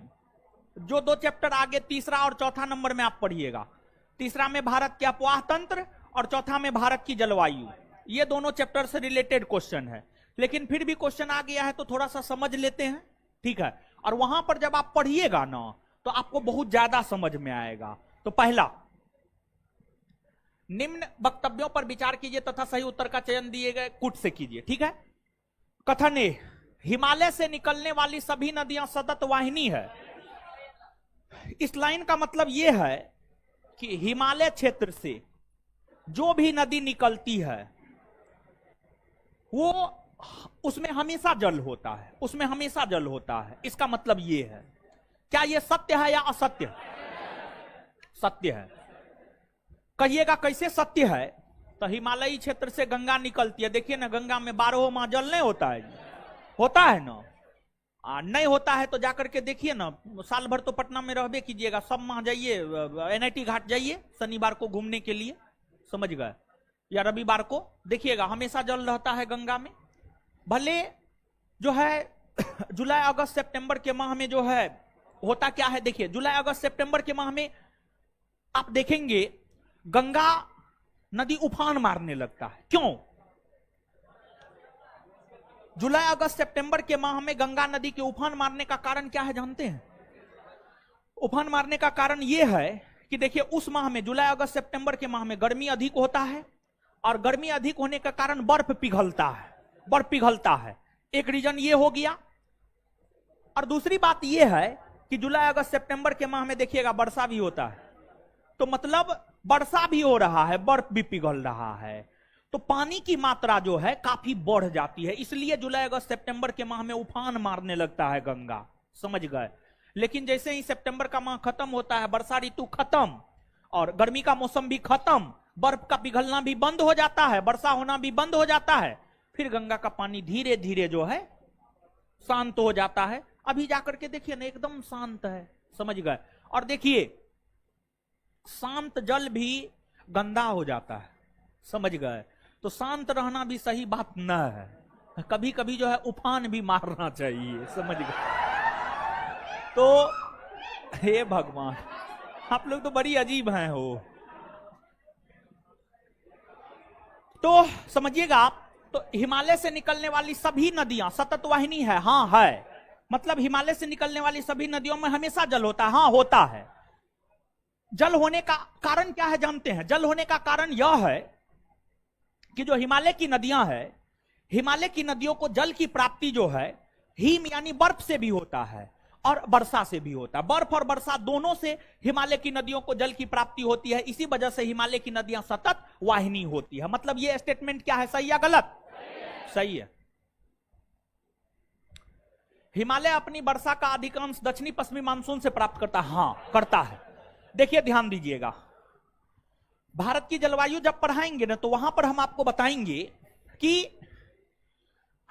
जो 2 चैप्टर आगे तीसरा और चौथा नंबर में आप पढ़िएगा। तीसरा में भारत के अपवाह तंत्र और चौथा में भारत की जलवायु, ये दोनों चैप्टर से रिलेटेड क्वेश्चन है। लेकिन फिर भी क्वेश्चन आ गया है तो थोड़ा सा समझ लेते हैं, ठीक है। और वहां पर जब आप पढ़िएगा ना तो आपको बहुत ज्यादा समझ में आएगा। तो पहला, निम्न वक्तव्यों पर विचार कीजिए तथा सही उत्तर का चयन दिए गए कूट से कीजिए, ठीक है। कथन ए, हिमालय से निकलने वाली सभी नदियां सतत वाहिनी है। इस लाइन का मतलब यह है कि हिमालय क्षेत्र से जो भी नदी निकलती है वो उसमें हमेशा जल होता है, उसमें हमेशा जल होता है। इसका मतलब यह है। क्या यह सत्य है या असत्य? सत्य है। कहिएगा कैसे सत्य है? तो हिमालयी क्षेत्र से गंगा निकलती है, देखिए ना गंगा में 12 माह जल नहीं होता है, होता है ना। नहीं होता है तो जाकर के देखिए ना, साल भर तो पटना में रहबे कीजिएगा, सब माह जाइए NIT घाट जाइए शनिवार को घूमने के लिए, समझ गए, या रविवार को देखिएगा हमेशा जल रहता है गंगा में। भले जो है जुलाई अगस्त सितंबर के माह में जो है होता क्या है, देखिए जुलाई अगस्त सितंबर के माह में आप देखेंगे गंगा नदी उफान मारने लगता है। क्यों? जुलाई अगस्त सितंबर के माह में गंगा नदी के उफान मारने का कारण क्या है जानते हैं? उफान मारने का कारण यह है कि देखिए उस माह में जुलाई अगस्त सितंबर के माह में गर्मी अधिक होता है, और गर्मी अधिक होने का कारण बर्फ पिघलता है, बर्फ पिघलता है। एक रीजन ये हो गया। और दूसरी बात यह है कि जुलाई अगस्त सितंबर के माह में देखिएगा वर्षा भी होता है, तो मतलब वर्षा भी हो रहा है, बर्फ भी पिघल रहा है, तो पानी की मात्रा जो है काफी बढ़ जाती है। इसलिए जुलाई अगस्त सितंबर के माह में उफान मारने लगता है गंगा, समझ गए। लेकिन जैसे ही सितंबर का माह खत्म होता है, वर्षा ऋतु खत्म और गर्मी का मौसम भी खत्म, बर्फ का पिघलना भी बंद हो जाता है, वर्षा होना भी बंद हो जाता है, फिर गंगा का पानी धीरे धीरे जो है शांत हो जाता है। अभी जाकर के देखिए ना एकदम शांत है, समझ गए। और देखिए शांत जल भी गंदा हो जाता है, समझ गए। तो शांत रहना भी सही बात न है, कभी कभी जो है उफान भी मारना चाहिए, समझ गए। तो हे भगवान, आप लोग तो बड़ी अजीब हैं हो। तो समझिएगा आप, तो हिमालय से निकलने वाली सभी नदियां सतत वाहिनी है। हाँ है, मतलब हिमालय से निकलने वाली सभी नदियों में हमेशा जल होता है। हाँ होता है। जल होने का कारण क्या है जानते हैं? जल होने का कारण यह है कि जो हिमालय की नदियां हैं, हिमालय की नदियों को जल की प्राप्ति जो है हिम यानी बर्फ से भी होता है और वर्षा से भी होता है। बर्फ और वर्षा दोनों से हिमालय की नदियों को जल की प्राप्ति होती है। इसी वजह से हिमालय की नदियां सतत वाहिनी होती है। मतलब ये स्टेटमेंट क्या है, सही या गलत? सही है। हिमालय अपनी वर्षा का अधिकांश दक्षिणी पश्चिमी मानसून से प्राप्त करता है। हाँ करता है। देखिए ध्यान दीजिएगा, भारत की जलवायु जब पढ़ाएंगे ना तो वहां पर हम आपको बताएंगे कि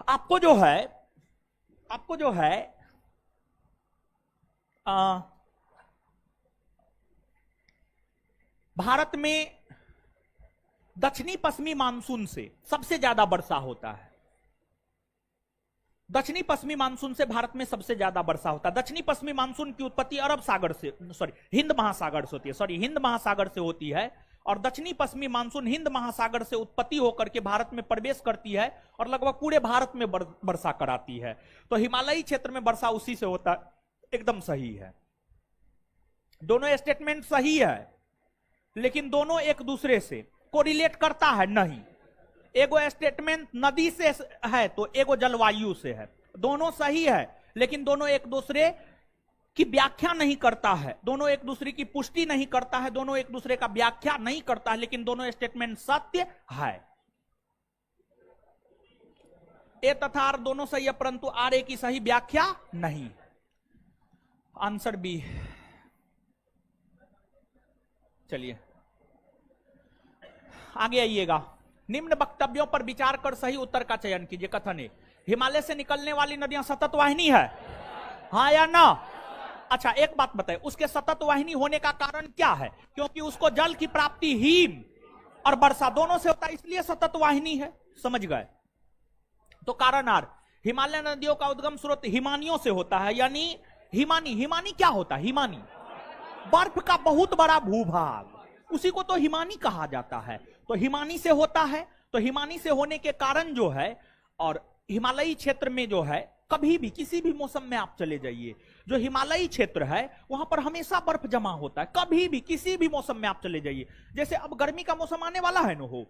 आपको जो है भारत में दक्षिणी पश्चिमी मानसून से सबसे ज्यादा वर्षा होता है। दक्षिणी पश्चिमी मानसून से भारत में सबसे ज्यादा वर्षा होता है। दक्षिणी पश्चिमी मानसून की उत्पत्ति अरब सागर से, हिंद महासागर से होती है, हिंद महासागर से होती है। और दक्षिणी पश्चिमी मानसून हिंद महासागर से उत्पत्ति होकर के भारत में प्रवेश करती है और लगभग पूरे भारत में वर्षा कराती है। तो हिमालयी क्षेत्र में वर्षा उसी से होता है। एकदम सही है। दोनों स्टेटमेंट सही है, लेकिन दोनों एक दूसरे से कोरिलेट करता है नहीं। एगो स्टेटमेंट नदी से है तो एगो जलवायु से है। दोनों सही है, लेकिन दोनों एक दूसरे की व्याख्या नहीं करता है, दोनों एक दूसरे की पुष्टि नहीं करता है, दोनों एक दूसरे का व्याख्या नहीं करता है, लेकिन दोनों स्टेटमेंट सत्य है। ए तथा आर दोनों सही है, परंतु आर ए की सही व्याख्या नहीं। Answer B. चलिए आगे आइएगा। निम्न वक्तव्यों पर विचार कर सही उत्तर का चयन कीजिए। कथन है, हिमालय से निकलने वाली नदियां सतत वाहिनी है, हाँ या ना? अच्छा एक बात बताए, उसके सतत वाहिनी होने का कारण क्या है? क्योंकि उसको जल की प्राप्ति हिम और वर्षा दोनों से होता है, इसलिए सतत वाहिनी है। समझ गए? तो कारण आर, हिमालय नदियों का उद्गम स्रोत हिमानियों से होता है, यानी हिमानी। हिमानी क्या होता है? हिमानी बर्फ का बहुत बड़ा भूभाग, उसी को तो हिमानी कहा जाता है। तो हिमानी से होता है, तो हिमानी से होने के कारण जो है, और हिमालयी क्षेत्र में जो है कभी भी किसी भी मौसम में आप चले जाइए, जो हिमालयी क्षेत्र है वहां पर हमेशा बर्फ जमा होता है। कभी भी किसी भी मौसम में आप चले जाइए, जैसे अब गर्मी का मौसम आने वाला है ना, हो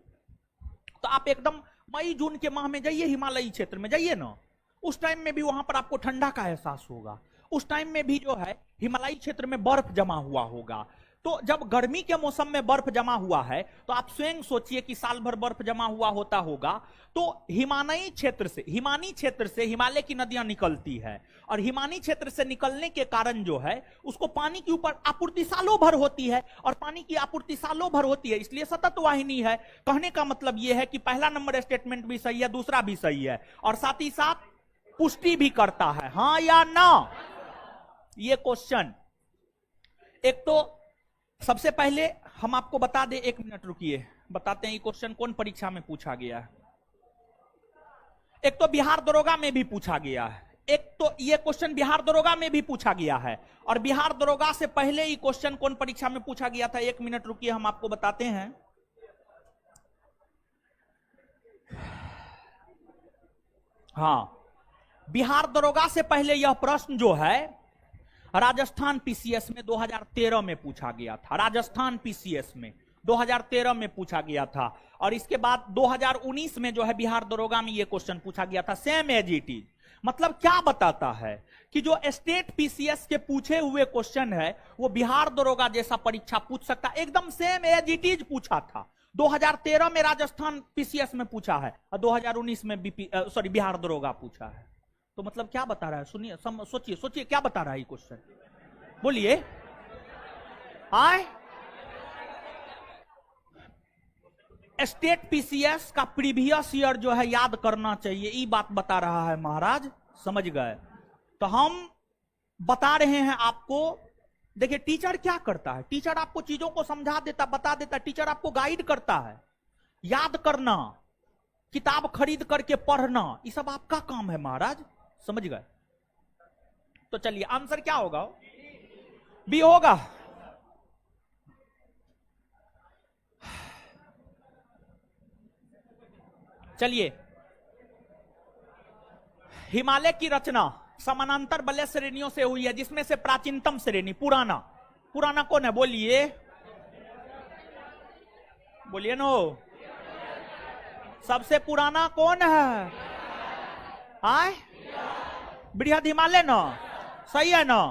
तो आप एकदम मई जून के माह में जाइए, हिमालयी क्षेत्र में जाइए ना, उस टाइम में भी वहां पर आपको ठंडा का एहसास होगा। उस टाइम में भी जो है हिमालयी क्षेत्र में बर्फ जमा हुआ होगा। तो जब गर्मी के मौसम में बर्फ जमा हुआ है, तो आप स्वयं सोचिए कि साल भर बर्फ जमा हुआ होता होगा। तो हिमालयी क्षेत्र से, हिमानी क्षेत्र से हिमालय की नदियां निकलती है, और हिमानी क्षेत्र से निकलने के कारण जो है उसको पानी की ऊपर आपूर्ति सालों भर होती है, और पानी की आपूर्ति सालों भर होती है, इसलिए सतत वाहिनी है। कहने का मतलब यह है कि पहला नंबर स्टेटमेंट भी सही है, दूसरा भी सही है, और साथ ही साथ पुष्टि भी करता है, हाँ या ना? ये क्वेश्चन, एक तो सबसे पहले हम आपको बता दें, एक मिनट रुकिए, बताते हैं ये क्वेश्चन कौन परीक्षा में पूछा गया है। एक तो बिहार दरोगा में भी पूछा गया है, एक तो ये क्वेश्चन बिहार दरोगा में भी पूछा गया है, और बिहार दरोगा से पहले ही क्वेश्चन कौन परीक्षा में पूछा गया था, एक मिनट रुकिए हम आपको बताते हैं। हाँ, बिहार दरोगा से पहले यह प्रश्न जो है राजस्थान पीसीएस में 2013 में पूछा गया था। राजस्थान पीसीएस में 2013 में पूछा गया था, और इसके बाद 2019 में जो है बिहार दरोगा में यह क्वेश्चन पूछा गया था, सेम एज इट इज। मतलब क्या बताता है कि जो स्टेट पीसीएस के पूछे हुए क्वेश्चन है वो बिहार दरोगा जैसा परीक्षा पूछ सकता है, एकदम सेम एज इट इज पूछा था। 2013 में राजस्थान पीसीएस में पूछा है, और 2019 में बिहार दरोगा पूछा है। तो मतलब क्या बता रहा है? सुनिए, सोचिए सोचिए क्या बता रहा है ये क्वेश्चन, बोलिए। आए स्टेट पीसीएस का प्रीवियस ईयर जो है याद करना चाहिए, ये बात बता रहा है महाराज, समझ गए? तो हम बता रहे हैं आपको। देखिए टीचर क्या करता है, टीचर आपको चीजों को समझा देता, बता देता, टीचर आपको गाइड करता है। याद करना, किताब खरीद करके पढ़ना, ये सब आपका काम है महाराज, समझ गए? तो चलिए आंसर क्या होगा? बी होगा। चलिए, हिमालय की रचना समानांतर वलय श्रेणियों से हुई है, जिसमें से प्राचीनतम श्रेणी पुराना, पुराना कौन है? बोलिए, बोलिए नो, सबसे पुराना कौन है? आए बृहद हिमालय ना, सही है ना?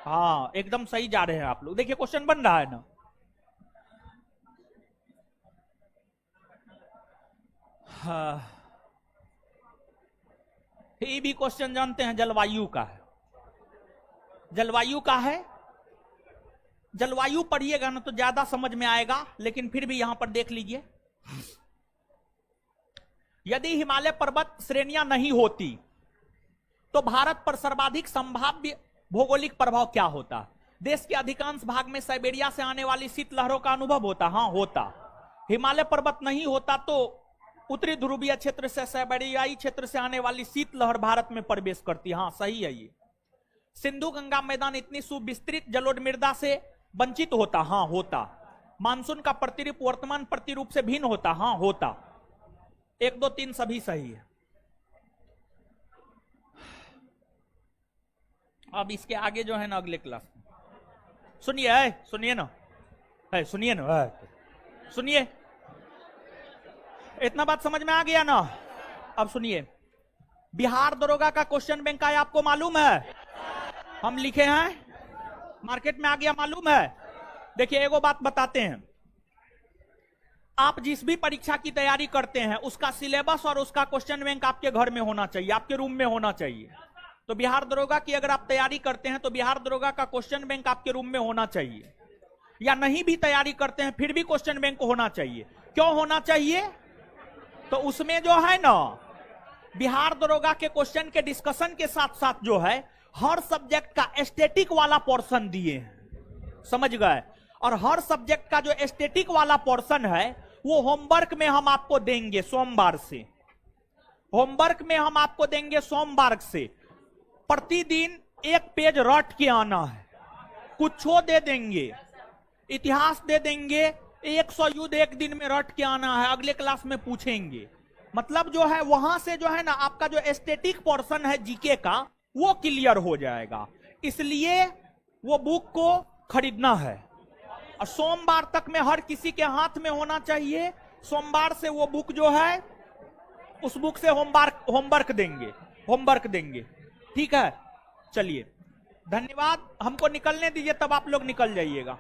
हाँ एकदम सही जा रहे हैं आप लोग। देखिए क्वेश्चन बन रहा है ना। हाँ, ये भी क्वेश्चन जानते हैं, जलवायु का है। जलवायु का है, जलवायु पढ़िएगा ना तो ज्यादा समझ में आएगा, लेकिन फिर भी यहां पर देख लीजिए। यदि हिमालय पर्वत श्रेणियां नहीं होती तो भारत पर सर्वाधिक संभाव्य भौगोलिक प्रभाव क्या होता? देश के अधिकांश भाग में साइबेरिया से आने वाली शीतलहरों का अनुभव होता? हाँ होता। हिमालय पर्वत नहीं होता तो उत्तरी ध्रुवीय क्षेत्र से, साइबेरियाई क्षेत्र से आने वाली शीतलहर भारत में प्रवेश करती। हाँ सही है ये। सिंधु गंगा मैदान इतनी सुविस्तृत जलोढ़ मृदा से वंचित होता? हाँ होता। मानसून का प्रतिरूप वर्तमान प्रतिरूप से भिन्न होता? हाँ होता। 1 2 3 सभी सही है। अब इसके आगे जो है ना अगले क्लास में, सुनिए सुनिए ना, सुनिए ना, सुनिए, इतना बात समझ में आ गया ना। अब सुनिए, बिहार दरोगा का क्वेश्चन बैंक आया, आपको मालूम है? हम लिखे हैं, मार्केट में आ गया, मालूम है? देखिए एगो बात बताते हैं, आप जिस भी परीक्षा की तैयारी करते हैं उसका सिलेबस और उसका क्वेश्चन बैंक आपके घर में होना चाहिए, आपके रूम में होना चाहिए। तो बिहार दरोगा की अगर आप तैयारी करते हैं तो बिहार दरोगा का क्वेश्चन बैंक आपके रूम में होना चाहिए, या नहीं भी तैयारी करते हैं फिर भी क्वेश्चन बैंक होना चाहिए। क्यों होना चाहिए? तो उसमें जो है ना, बिहार दरोगा के क्वेश्चन के डिस्कशन के साथ साथ जो है हर सब्जेक्ट का स्टैटिक वाला पोर्शन दिए हैं, समझ गए? और हर सब्जेक्ट का जो स्टैटिक वाला पोर्शन है वो होमवर्क में हम आपको देंगे सोमवार से। होमवर्क में हम आपको देंगे सोमवार से। प्रतिदिन एक पेज रट के आना है, कुछो दे देंगे, इतिहास दे देंगे, 100 युद्ध एक दिन में रट के आना है, अगले क्लास में पूछेंगे। मतलब जो है वहां से जो है ना आपका जो स्टैटिक पोर्शन है जीके का वो क्लियर हो जाएगा। इसलिए वो बुक को खरीदना है और सोमवार तक में हर किसी के हाथ में होना चाहिए। सोमवार से वो बुक जो है उस बुक से होमवर्क देंगे, ठीक है? चलिए, धन्यवाद, हमको निकलने दीजिए, तब आप लोग निकल जाइएगा।